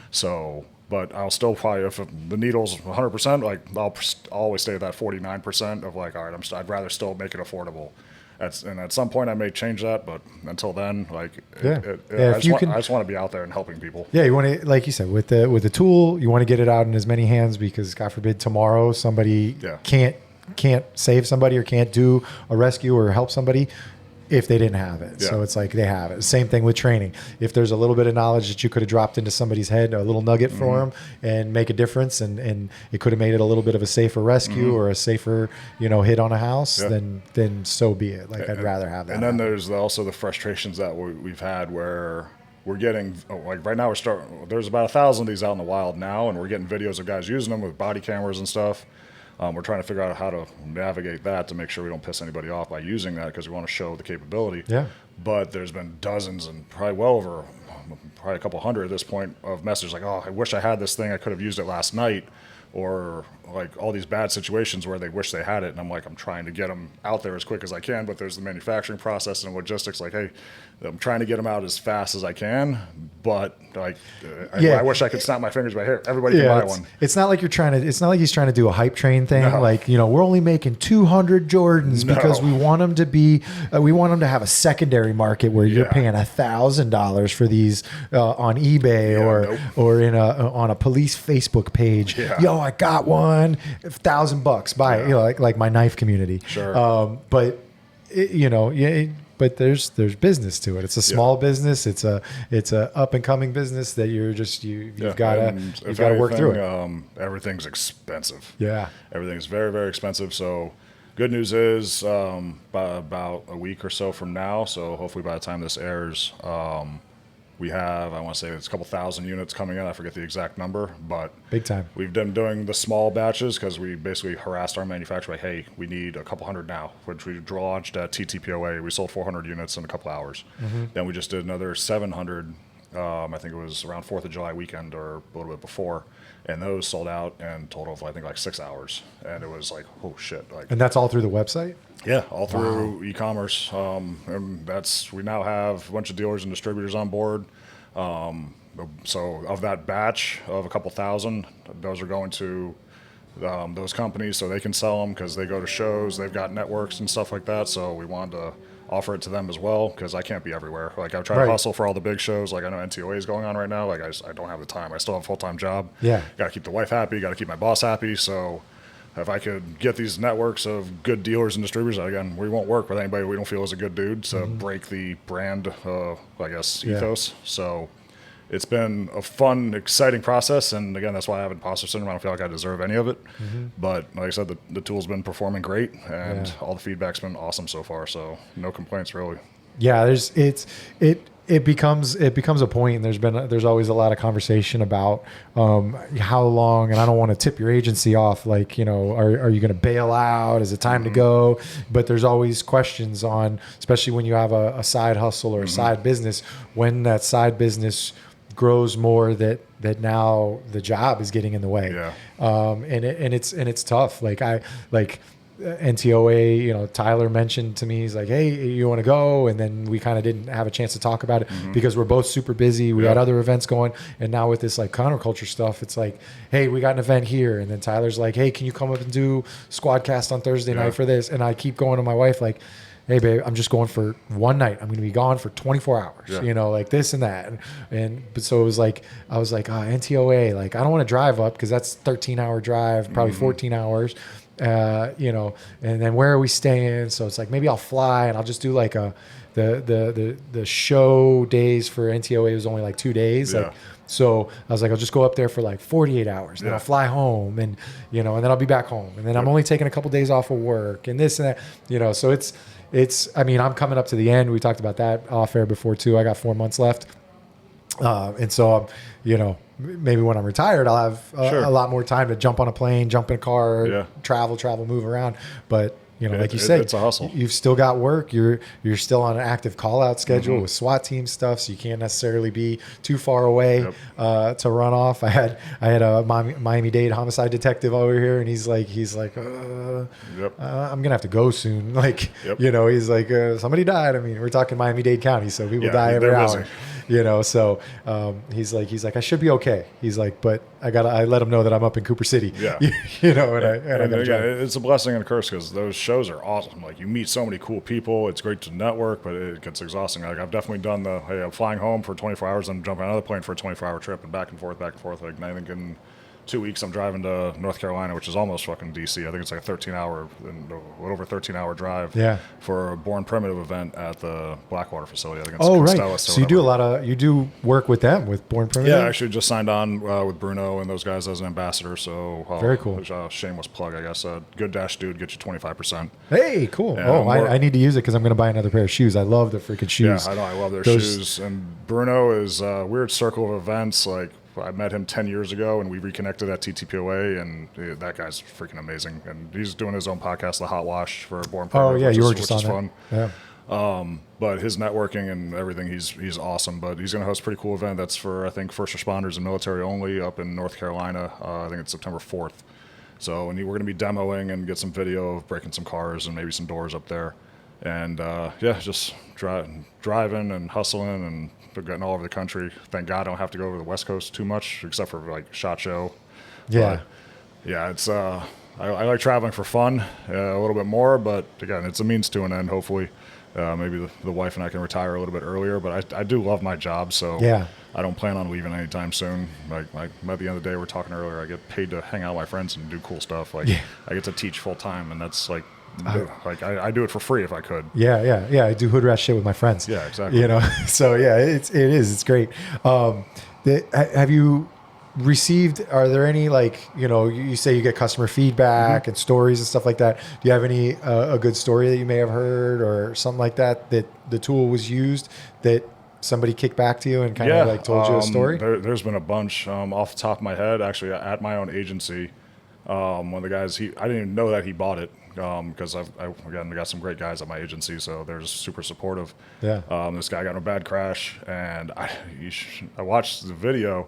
So, but I'll still probably, if the needle's 100%, like I'll always stay at that 49% of like, all right, I'd rather still make it affordable. And at some point I may change that, but until then, like, I just want to be out there and helping people. Yeah, you want to, like you said, with the tool, you want to get it out in as many hands, because God forbid tomorrow somebody can't save somebody or can't do a rescue or help somebody if they didn't have it. So it's like they have it. Same thing with training. If there's a little bit of knowledge that you could have dropped into somebody's head, a little nugget for them, and make a difference, and it could have made it a little bit of a safer rescue or a safer, hit on a house, then so be it. Like I'd rather have that. And then there's also the frustrations that we've had where we're getting, like right now there's about 1,000 of these out in the wild now, and we're getting videos of guys using them with body cameras and stuff. We're trying to figure out how to navigate that to make sure we don't piss anybody off by using that, because we want to show the capability. Yeah. But there's been dozens and probably well over, probably a couple hundred at this point, of messages like, oh, I wish I had this thing. I could have used it last night. Or like all these bad situations where they wish they had it. And I'm like, I'm trying to get them out there as quick as I can, but there's the manufacturing process and logistics. Like, hey, I'm trying to get them out as fast as I can, but like, I wish I could snap my fingers by here. Everybody can buy one. It's not like it's not like he's trying to do a hype train thing. No. Like, we're only making 200 Jordans because we want them to be, we want them to have a secondary market where you're paying $1,000 for these on eBay or on a police Facebook page. Yeah. Yo, I got one, $1,000, buy it. Like my knife community. Sure. But but there's business to it. It's a small business. It's a up and coming business that you've got to work through it. Everything's expensive. Yeah, everything's very, very expensive. So good news is about a week or so from now. So hopefully by the time this airs, we have, I want to say it's a couple thousand units coming in. I forget the exact number, but big time. We've been doing the small batches because we basically harassed our manufacturer. Like, hey, we need a couple hundred now, which we launched at TTPOA. We sold 400 units in a couple hours. Then we just did another 700. I think it was around 4th of July weekend or a little bit before. And those sold out in total of, I think, like 6 hours. And it was like, oh, shit. Like, and that's all through the website? Yeah, all through e-commerce. And we now have a bunch of dealers and distributors on board. So of that batch of a couple thousand, those are going to those companies so they can sell them because they go to shows, they've got networks and stuff like that. So we wanted to offer it to them as well because I can't be everywhere. Like I try to hustle for all the big shows. Like I know NTOA is going on right now. Like I don't have the time. I still have a full-time job. Yeah. Got to keep the wife happy. Got to keep my boss happy. So if I could get these networks of good dealers and distributors, again, we won't work with anybody we don't feel is a good dude to break the brand, ethos. So it's been a fun, exciting process. And again, that's why I have imposter syndrome. I don't feel like I deserve any of it. But like I said, the tool's been performing great and all the feedback's been awesome so far. So no complaints really. Yeah, it becomes a point, and there's always a lot of conversation about how long, and I don't want to tip your agency off, like, are you going to bail out? Is it time to go? But there's always questions on, especially when you have a side hustle or a side business, when that side business grows more that now the job is getting in the way. And it's tough. Like NTOA, Tyler mentioned to me, he's like, hey, you want to go? And then we kind of didn't have a chance to talk about it because we're both super busy. We had other events going. And now with this like counterculture stuff, it's like, hey, we got an event here. And then Tyler's like, hey, can you come up and do Squadcast on Thursday night for this? And I keep going to my wife like, hey, babe, I'm just going for one night. I'm going to be gone for 24 hours, like this and that. But so it was like, I was like, NTOA, like, I don't want to drive up because that's 13-hour drive, probably 14 hours. And then where are we staying? So it's like, maybe I'll fly and I'll just do like the show days for NTOA was only like 2 days. Like, so I was like, I'll just go up there for like 48 hours and then I'll fly home and then I'll be back home. And then I'm only taking a couple days off of work and this and that, so I mean, I'm coming up to the end. We talked about that off air before too. I got 4 months left. And so, maybe when I'm retired, I'll have a lot more time to jump on a plane, jump in a car, travel, move around. But, like you said, it's a hustle. You've still got work. You're still on an active call out schedule with SWAT team stuff. So you can't necessarily be too far away to run off. I had a Miami-Dade homicide detective over here, and he's like, I'm going to have to go soon. Like, he's like, somebody died. I mean, we're talking Miami-Dade County, so people die every hour. So he's like, I should be okay. He's like, but I let him know that I'm up in Cooper City. Yeah. And it's a blessing and a curse because those shows are awesome. Like you meet so many cool people. It's great to network, but it gets exhausting. Like I've definitely done I'm flying home for 24 hours and jumping on another plane for a 24-hour trip and back and forth. Like I think in 2 weeks I'm driving to North Carolina, which is almost fucking DC. I think it's like a 13-hour drive for a Born Primitive event at the Blackwater facility. I think it's right. So you do work with them, with Born Primitive? Yeah, I actually just signed on with Bruno and those guys as an ambassador. So very cool. Shameless plug, I guess. Good Dash Dude gets you 25%. Hey, cool. I need to use it because I'm going to buy another pair of shoes. I love the freaking shoes. Yeah, I know. I love their shoes. And Bruno is a weird circle of events. Like I met him 10 years ago, and we reconnected at TTPOA, and that guy's freaking amazing. And he's doing his own podcast, The Hot Wash, for Born Primitive, which is fun. Yeah. But his networking and everything, he's awesome. But he's going to host a pretty cool event that's for, I think, first responders and military only up in North Carolina. I think it's September 4th. So we're going to be demoing and get some video of breaking some cars and maybe some doors up there. And just driving and hustling and getting all over the country. Thank God I don't have to go over the West Coast too much, except for like SHOT Show. Yeah. But, it's I like traveling for fun a little bit more, but again, it's a means to an end. Hopefully, maybe the wife and I can retire a little bit earlier. But I do love my job, so I don't plan on leaving anytime soon. Like at the end of the day, we're talking earlier. I get paid to hang out with my friends and do cool stuff. Like I get to teach full time, and that's like. I do it for free if I could. Yeah. I do hood rat shit with my friends. Yeah, exactly. So it's great. Have you received? Are there any you say you get customer feedback and stories and stuff like that? Do you have any a good story that you may have heard or something like that the tool was used that somebody kicked back to you and kind of told you a story? There's been a bunch off the top of my head. Actually, at my own agency, one of the guys I didn't even know that he bought it. Because I got some great guys at my agency, so they're just super supportive. Yeah. This guy got in a bad crash, and I watched the video,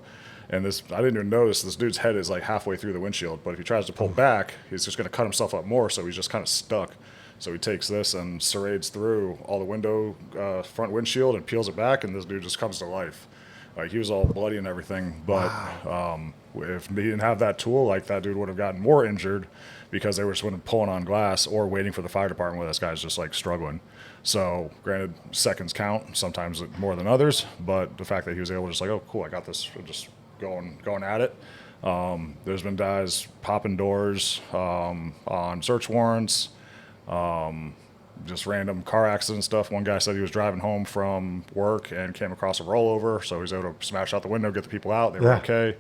and I didn't even notice this dude's head is like halfway through the windshield. But if he tries to pull back, he's just going to cut himself up more. So he's just kind of stuck. So he takes this and serrades through all the front windshield and peels it back, and this dude just comes to life. Like, he was all bloody and everything, but if he didn't have that tool, like, that dude would have gotten more injured because they were just pulling on glass or waiting for the fire department where this guy's just like struggling. So granted, seconds count, sometimes more than others, but the fact that he was able to just like, oh, cool, I got this, just going at it. There's been guys popping doors on search warrants, just random car accident stuff. One guy said he was driving home from work and came across a rollover, so he was able to smash out the window, get the people out. They were okay.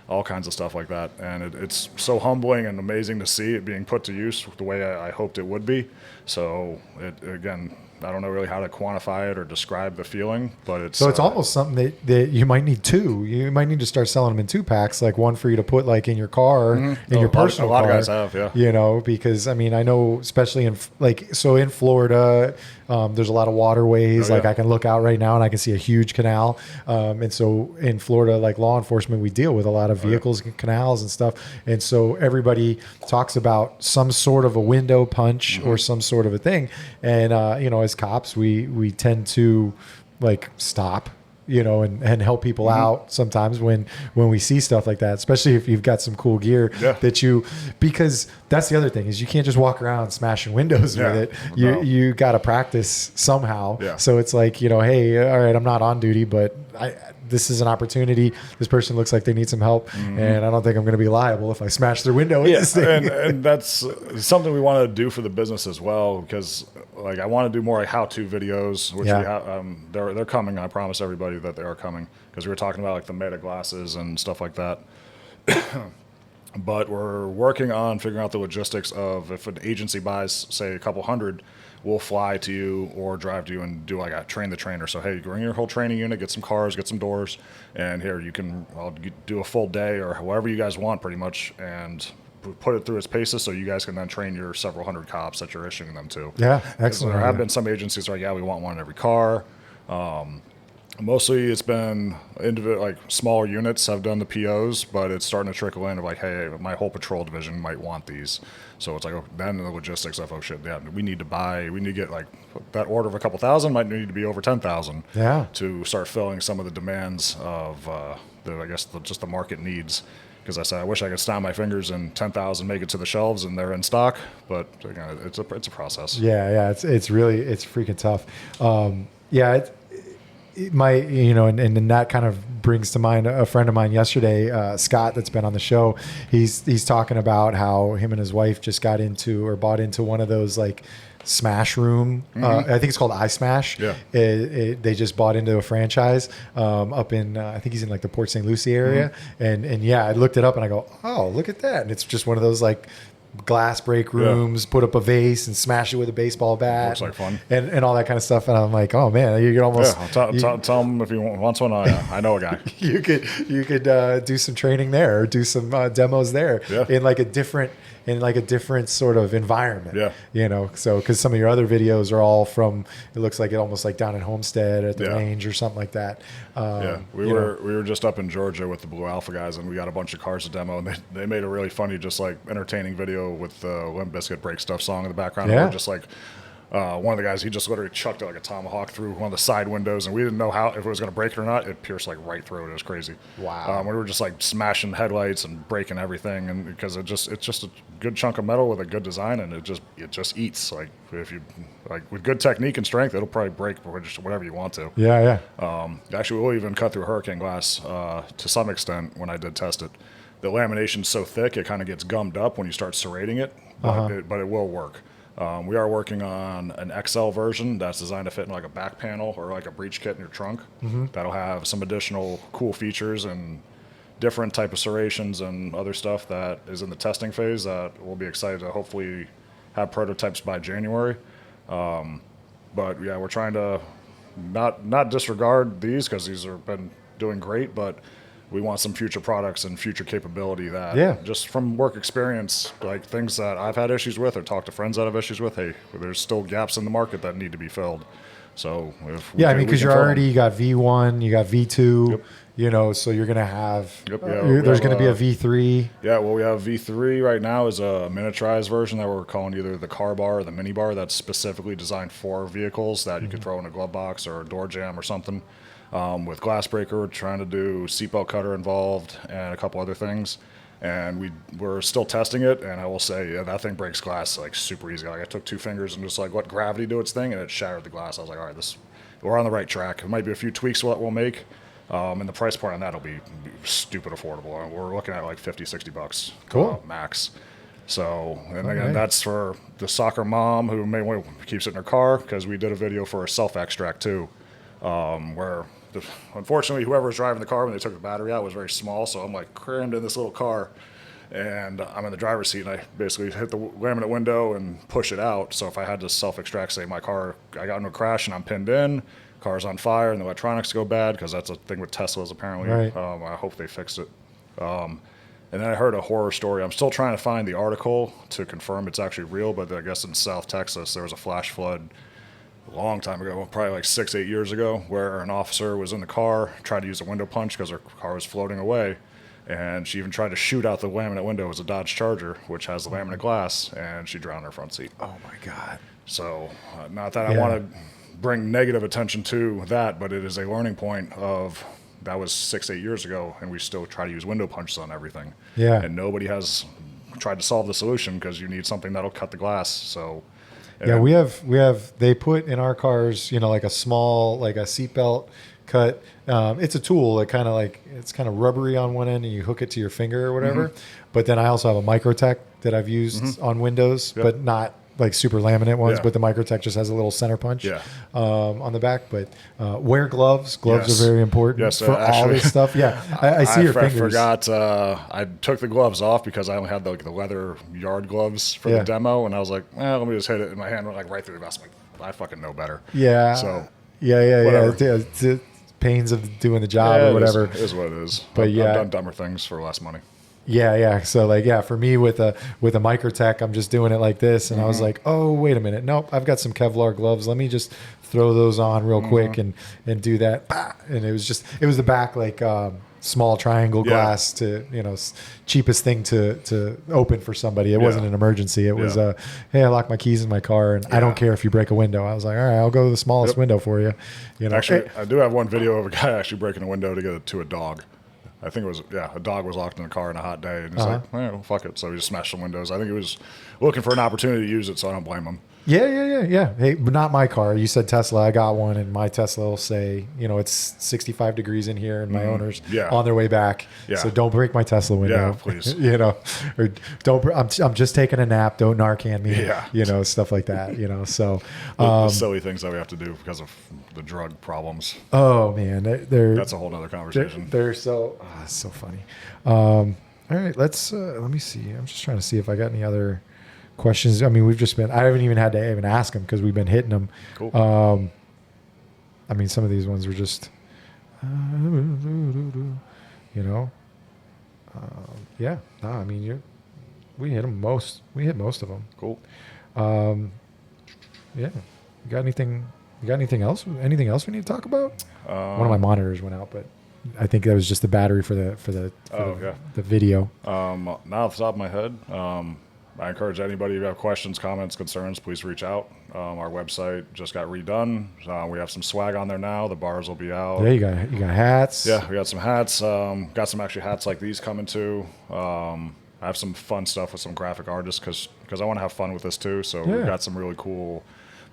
All kinds of stuff like that. And it's so humbling and amazing to see it being put to use the way I hoped it would be. So, again, I don't know really how to quantify it or describe the feeling, but it's... So it's almost something that you might need two. You might need to start selling them in 2-packs, like one for you to put like in your car, in your personal car. A lot of guys have, yeah. You know, because I mean, I know especially in Florida, there's a lot of waterways. Like I can look out right now and I can see a huge canal. And so in Florida, like law enforcement, we deal with a lot of vehicles and canals and stuff. And so everybody talks about some sort of a window punch or some sort of a thing. And, you know, as cops, we tend to like stop, you know, and help people out sometimes when we see stuff like that, especially if you've got some cool gear because that's the other thing is you can't just walk around smashing windows with it. You got to practice somehow. Yeah. So it's like, you know, hey, all right, I'm not on duty, but this is an opportunity. This person looks like they need some help, and I don't think I'm going to be liable if I smash their window with this thing. And that's something we want to do for the business as well, because like I want to do more like how-to videos, which we have, they're coming. I promise everybody that they are coming, because we were talking about like the meta glasses and stuff like that. But we're working on figuring out the logistics of if an agency buys, say, a couple hundred, we'll fly to you or drive to you and do like a train the trainer. So, hey, bring your whole training unit, get some cars, get some doors, and here I'll do a full day or however you guys want pretty much, and put it through its paces so you guys can then train your several hundred cops that you're issuing them to. Yeah, excellent. There have been some agencies where, we want one in every car. Mostly it's been individual, like smaller units have done the POs, but it's starting to trickle in of like, hey, my whole patrol division might want these. So it's like, then the logistics of, oh shit, we need to get like that order of a couple thousand might need to be over 10,000 to start filling some of the demands of just the market needs. Because I said, I wish I could snap my fingers and 10,000 make it to the shelves and they're in stock, but again, it's a process. Yeah, it's freaking tough. And that kind of brings to mind a friend of mine yesterday, Scott, that's been on the show. He's talking about how him and his wife just bought into one of those like Smash Room. I think it's called iSmash. Yeah. They just bought into a franchise up in, I think he's in like the Port St. Lucie area. And I looked it up and I go, oh, look at that. And it's just one of those like glass break rooms, put up a vase and smash it with a baseball bat. Looks like fun. And all that kind of stuff. And I'm like, oh man, you could almost... Yeah, tell him if he wants one. I know a guy. you could do some training there or do some demos there in like a different sort of environment. Yeah. You know, so because some of your other videos are all from, it looks like it almost like down in Homestead at the range or something like that. We were just up in Georgia with the Blue Alpha guys, and we got a bunch of cars to demo, and they made a really funny, just like entertaining video with the Limp Bizkit Break Stuff song in the background. Yeah. Just like one of the guys, he just literally chucked it like a tomahawk through one of the side windows, and we didn't know if it was going to break it or not. It pierced like right through it. It was crazy. Wow. We were just like smashing headlights and breaking everything, and because it's just a good chunk of metal with a good design, and it just eats. Like if you like with good technique and strength, it'll probably break whatever you want to. Yeah. Actually, we'll even cut through hurricane glass to some extent when I did test it. The lamination's so thick it kind of gets gummed up when you start serrating it, but it will work. We are working on an XL version that's designed to fit in like a back panel or like a breech kit in your trunk. That'll have some additional cool features and different type of serrations and other stuff that is in the testing phase that we'll be excited to hopefully have prototypes by January. But yeah, we're trying to not disregard these because these have been doing great, but we want some future products and future capability that just from work experience, like things that I've had issues with or talked to friends that have issues with, hey, there's still gaps in the market that need to be filled. So because you got V1, you got V2, you know, so you're going to have, there's going to be a V3. Yeah, well, we have V3 right now is a miniaturized version that we're calling either the car bar or the mini bar that's specifically designed for vehicles that you could throw in a glove box or a door jamb or something. with glass breaker, trying to do seatbelt cutter involved, and a couple other things. And we're still testing it, and I will say, yeah, that thing breaks glass like super easy. Like I took 2 fingers and just like let gravity do its thing, and it shattered the glass. I was like, all right, we're on the right track. It might be a few tweaks we'll make, and the price point on that will be stupid affordable. We're looking at like $50-$60, cool, max. So, and again, that's for the soccer mom who keeps it in her car, because we did a video for a self-extract too, where unfortunately whoever was driving the car when they took the battery out was very small, so I'm like crammed in this little car, and I'm in the driver's seat, and I basically hit the laminate window and push it out. So if I had to self-extract, say my car, I got into a crash and I'm pinned in, car's on fire and the electronics go bad, because that's a thing with Teslas apparently. Right. I hope they fixed it. And then I heard a horror story. I'm still trying to find the article to confirm it's actually real, but I guess in South Texas there was a flash flood a long time ago, probably like 6-8 years ago, where an officer was in the car, tried to use a window punch because her car was floating away, and she even tried to shoot out the laminate window. It was a Dodge Charger, which has the laminate glass, and she drowned in her front seat. Oh my God. So not that I want to bring negative attention to that, but it is a learning point of that was 6-8 years ago, and we still try to use window punches on everything. Yeah. And nobody has tried to solve the solution, because you need something that'll cut the glass. So yeah, we have, they put in our cars, like a small, like a seatbelt cut. It's a tool that it's kind of rubbery on one end, and you hook it to your finger or whatever. Mm-hmm. But then I also have a Microtech that I've used on windows, but not like super laminate ones, but the Microtech just has a little center punch on the back. But wear gloves. Gloves are very important for all this stuff. Yeah, I see your fingers. I forgot. I took the gloves off because I only had the leather yard gloves for the demo, and I was like, let me just hit it. And my hand went like right through the vest. I'm like, I fucking know better. Yeah. So yeah. It's pains of doing the job or whatever. It is what it is. But I've done dumber things for less money. Yeah. So for me with a Microtech, I'm just doing it like this, and I was like, oh wait a minute, nope, I've got some Kevlar gloves. Let me just throw those on real quick and do that. And it was the back small triangle glass to cheapest thing to open for somebody. It wasn't an emergency. It was hey, I locked my keys in my car, and I don't care if you break a window. I was like, all right, I'll go to the smallest window for you. Actually, I do have one video of a guy actually breaking a window to get it to a dog. I think it was, a dog was locked in the car on a hot day, and he's like, well, fuck it. So he just smashed some windows. I think he was looking for an opportunity to use it, so I don't blame him. Yeah. Hey, but not my car. You said Tesla. I got one, and my Tesla will say, it's 65 degrees in here, and my owner's on their way back. Yeah. So don't break my Tesla window. Yeah, please. Or don't. I'm just taking a nap. Don't Narcan me. Yeah. Stuff like that. So the silly things that we have to do because of the drug problems. Oh man, that's a whole other conversation. They're so it's so funny. All right, let me see. I'm just trying to see if I got any other questions. I mean, I haven't even had to even ask them because we've been hitting them. Cool. I mean, some of these ones were just, yeah. No, I mean, we hit them most. We hit most of them. Cool. Yeah. You got anything else? Anything else we need to talk about? One of my monitors went out, but I think that was just the battery for the video. Now off the top of my head, I encourage anybody who have questions, comments, concerns, please reach out. Our website just got redone. We have some swag on there now. The bars will be out. Yeah, you got hats. Yeah, we got some hats. Got some actually hats like these coming too. I have some fun stuff with some graphic artists because I want to have fun with this too. So we've got some really cool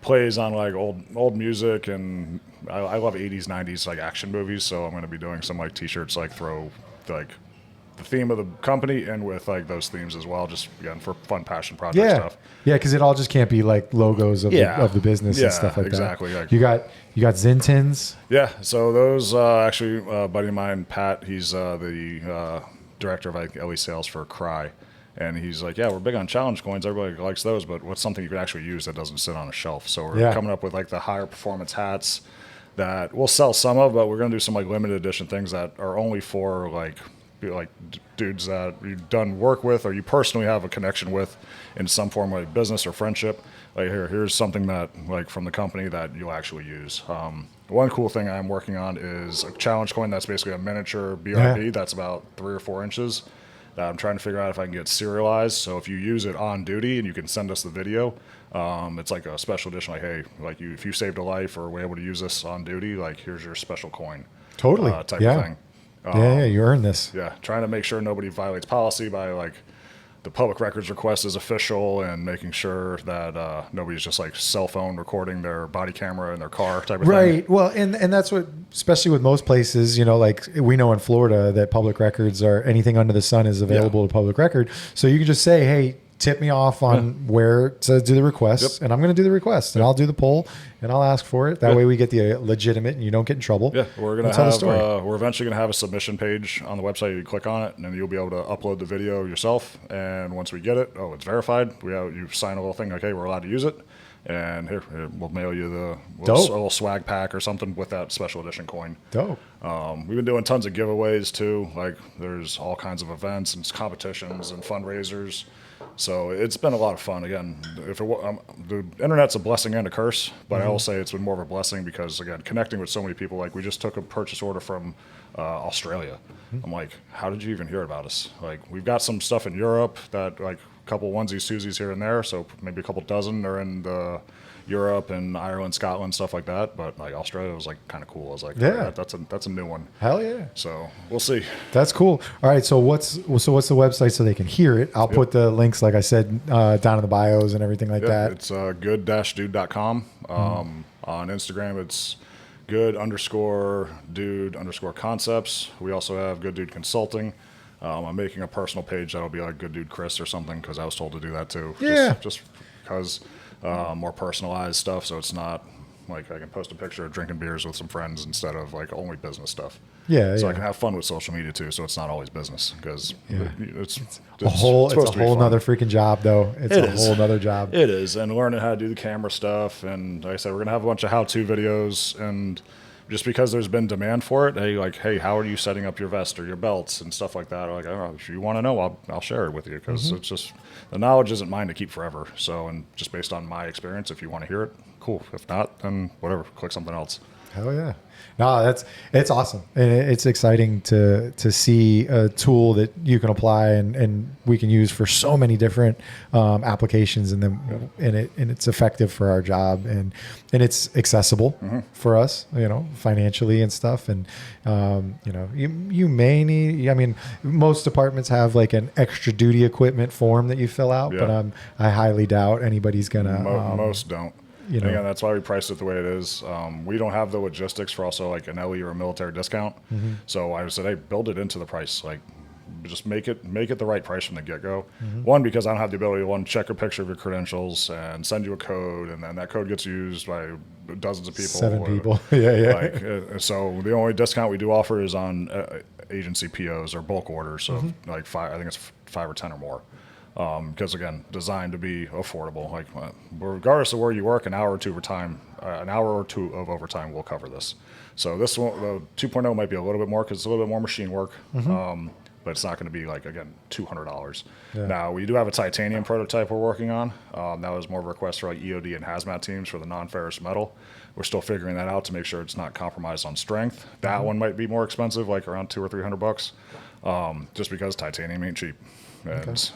plays on like old music, and I love 80s, 90s like action movies. So I'm going to be doing some like t-shirts like throw like the theme of the company and with like those themes as well, just again for fun passion project stuff. Yeah, because it all just can't be like logos of the business and stuff like exactly. that. You got Zintins. Yeah, so those actually a buddy of mine, Pat, he's the director of like LE sales for Cry. And he's like, yeah, we're big on challenge coins. Everybody likes those, but what's something you could actually use that doesn't sit on a shelf? So we're coming up with like the higher performance hats that we'll sell some of, but we're going to do some like limited edition things that are only for like dudes that you've done work with or you personally have a connection with in some form of business or friendship. Like here's something that like from the company that you'll actually use. One cool thing I'm working on is a challenge coin that's basically a miniature BRP that's about 3 or 4 inches. that I'm trying to figure out if I can get serialized. So if you use it on duty and you can send us the video, it's like a special edition. Like, hey, like if you saved a life or were able to use this on duty, like here's your special coin. Totally. Type of thing. Yeah, you earned this. Yeah, trying to make sure nobody violates policy by like the public records request is official and making sure that nobody's just like cell phone recording their body camera in their car type of thing. Right. Well, and that's what, especially with most places, you know, like we know in Florida that public records are anything under the sun is available to public record. So you can just say, hey, tip me off on where to do the request, and I'm going to do the request, and I'll do the poll, and I'll ask for it. That way we get the legitimate, and you don't get in trouble. Yeah, we're going to have we're eventually going to have a submission page on the website. You click on it, and then you'll be able to upload the video yourself. And once we get it, it's verified. You sign a little thing, okay, we're allowed to use it. And here, we'll mail you a little swag pack or something with that special edition coin. Dope. We've been doing tons of giveaways too. Like there's all kinds of events and competitions and fundraisers. So it's been a lot of fun. Again, the internet's a blessing and a curse, but I will say it's been more of a blessing because, again, connecting with so many people. Like we just took a purchase order from Australia. I'm like, how did you even hear about us? Like we've got some stuff in Europe that like a couple onesies, twosies here and there. So maybe a couple dozen are in Europe and Ireland, Scotland, stuff like that. But like Australia was like kind of cool. I was like, that's a new one. Hell yeah. So we'll see. That's cool. All right. So what's the website so they can hear it? I'll put the links, like I said, down in the bios and everything like that. It's good-dude.com. On Instagram, it's good_dude_concepts. We also have Good Dude Consulting. I'm making a personal page that'll be like Good Dude Chris or something because I was told to do that too. Yeah. Just because more personalized stuff, so it's not like I can post a picture of drinking beers with some friends instead of like only business stuff. Yeah. So I can have fun with social media too, so it's not always business because it's a whole nother freaking job though. It's a whole nother job. It is, and learning how to do the camera stuff, and like I said, we're gonna have a bunch of how-to videos, and just because there's been demand for it, hey, how are you setting up your vest or your belts and stuff like that? Like, if you want to know, I'll share it with you because it's just the knowledge isn't mine to keep forever. So, and just based on my experience, if you want to hear it, cool. If not, then whatever, click something else. Hell yeah. No, it's awesome. And it's exciting to see a tool that you can apply and we can use for so many different applications and it's effective for our job and it's accessible for us, financially and stuff. And, you may need, I mean, most departments have like an extra duty equipment form that you fill out, but I highly doubt anybody's going to. Most don't. Again, that's why we priced it the way it is. We don't have the logistics for also like an LE or a military discount. So I said, hey, build it into the price. Like, just make it the right price from the get-go. One, because I don't have the ability to check a picture of your credentials and send you a code, and then that code gets used by dozens of people. 7 people. Yeah. So the only discount we do offer is on agency POs or bulk orders. So like 5, I think it's 5 or 10 or more. Because again, designed to be affordable. Like regardless of where you work, an hour or two of overtime will cover this. So this one, the 2.0 might be a little bit more because it's a little bit more machine work, but it's not going to be like again $200. Now we do have a titanium prototype we're working on. That was more of a request for like EOD and hazmat teams for the non-ferrous metal. We're still figuring that out to make sure it's not compromised on strength. That one might be more expensive, like around $200 or $300, just because titanium ain't cheap. And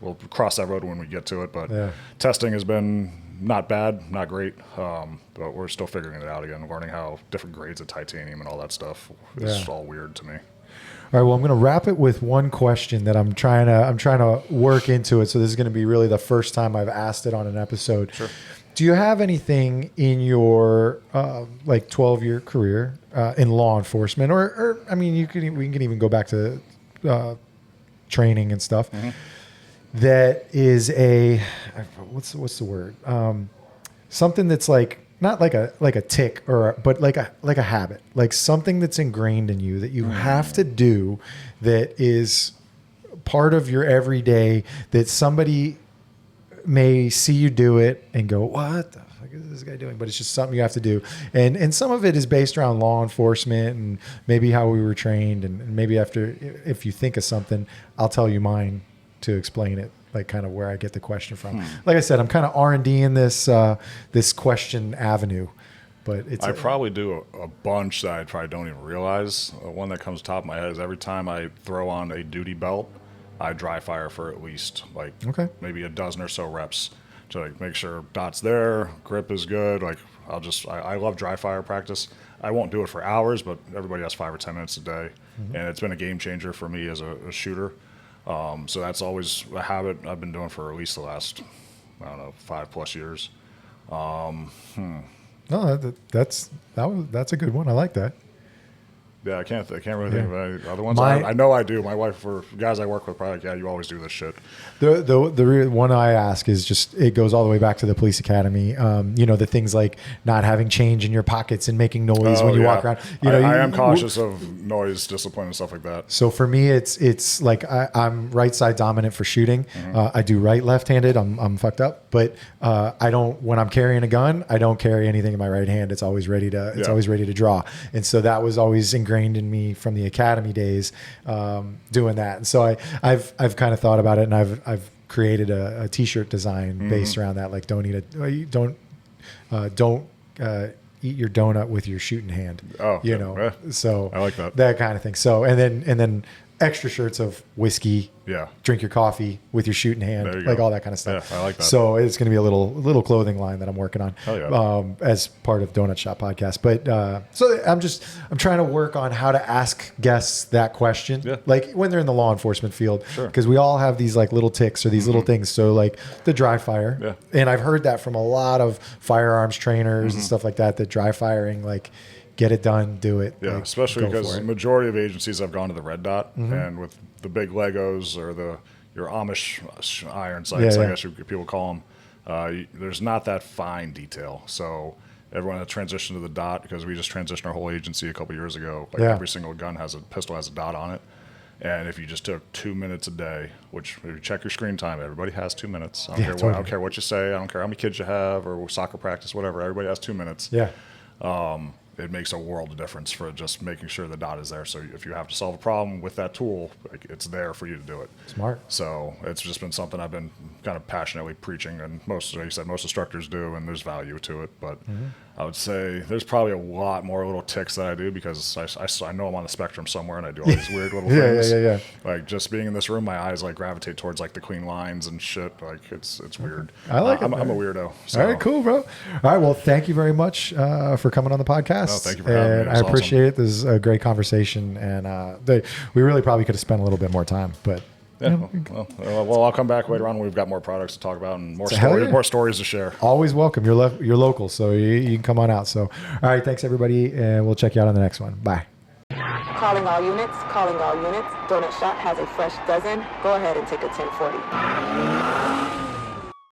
we'll cross that road when we get to it. But testing has been not bad, not great, but we're still figuring it out again, learning how different grades of titanium and all that stuff is all weird to me. All right, well, I'm going to wrap it with one question that I'm trying to work into it. So this is going to be really the first time I've asked it on an episode. Sure. Do you have anything in your 12-year career in law enforcement, or I mean, we can even go back to training and stuff. That is what's the word? Something that's like not like a tick but like a habit, like something that's ingrained in you that you have to do, that is part of your everyday, that somebody may see you do it and go, what the fuck is this guy doing? But it's just something you have to do. And some of it is based around law enforcement and maybe how we were trained. And maybe if you think of something, I'll tell you mine to explain it, like kind of where I get the question from. Like I said, I'm kind of R&D in this question avenue. but it's I probably do a bunch that I probably don't even realize. One that comes top of my head is every time I throw on a duty belt, I dry fire for at least like maybe a dozen or so reps to like make sure dot's there, grip is good. Like I love dry fire practice. I won't do it for hours, but everybody has 5 or 10 minutes a day, and it's been a game changer for me as a shooter. So that's always a habit I've been doing for at least the last, I don't know, 5+ years. No, that's a good one. I like that. Yeah, I can't really think of any other ones. I know I do. My wife, or guys I work with, probably like, yeah, you always do this shit. The one I ask is just, it goes all the way back to the police academy. You know, the things like not having change in your pockets and making noise when you walk around. You know, I am cautious of noise, discipline, and stuff like that. So for me, it's like I'm right side dominant for shooting. I do right left-handed. I'm fucked up, but I don't. When I'm carrying a gun, I don't carry anything in my right hand. It's always ready to. It's always ready to draw. And so that was always ingrained in me from the academy days, doing that. And so I've kind of thought about it, and I've created a t-shirt design based around that. Like, don't eat your donut with your shooting hand. Oh, you know. Yeah. So I like that kind of thing. So and then extra shirts of whiskey. Yeah. Drink your coffee with your shooting hand, like all that kind of stuff. Yeah, I like that. So it's going to be a little clothing line that I'm working on, yeah. As part of Donut Shop Podcast. But so I'm trying to work on how to ask guests that question, like when they're in the law enforcement field, because we all have these like little ticks or these little things. So like the dry fire, and I've heard that from a lot of firearms trainers and stuff like that. That dry firing, like, get it done, do it. Yeah, like, especially because the majority of agencies have gone to the red dot, and with the big Legos or your Amish iron sights, I guess people call them, there's not that fine detail. So everyone had transitioned to the dot because we just transitioned our whole agency a couple years ago. Like every single pistol has a dot on it. And if you just took 2 minutes a day, which if you check your screen time, everybody has 2 minutes. I don't care what you say. I don't care how many kids you have or soccer practice, whatever. Everybody has 2 minutes. Yeah. It makes a world of difference for just making sure the dot is there. So if you have to solve a problem with that tool, like, it's there for you to do it. Smart. So it's just been something I've been kind of passionately preaching, and most instructors do, and there's value to it. But I would say there's probably a lot more little ticks that I do because I know I'm on the spectrum somewhere, and I do all these weird little things. Yeah. Like just being in this room, my eyes like gravitate towards like the clean lines and shit. Like it's weird. I like it. I'm a weirdo. So. All right, cool, bro. All right, well, thank you very much for coming on the podcast. No, thank you for having me. I appreciate it. This is a great conversation, and we really probably could have spent a little bit more time, but. Yeah, well, I'll come back later on when we've got more products to talk about and more stories to share. Always welcome. You're local, so you can come on out. So, all right, thanks everybody, and we'll check you out on the next one. Bye. Calling all units. Donut Shop has a fresh dozen. Go ahead and take a 1040.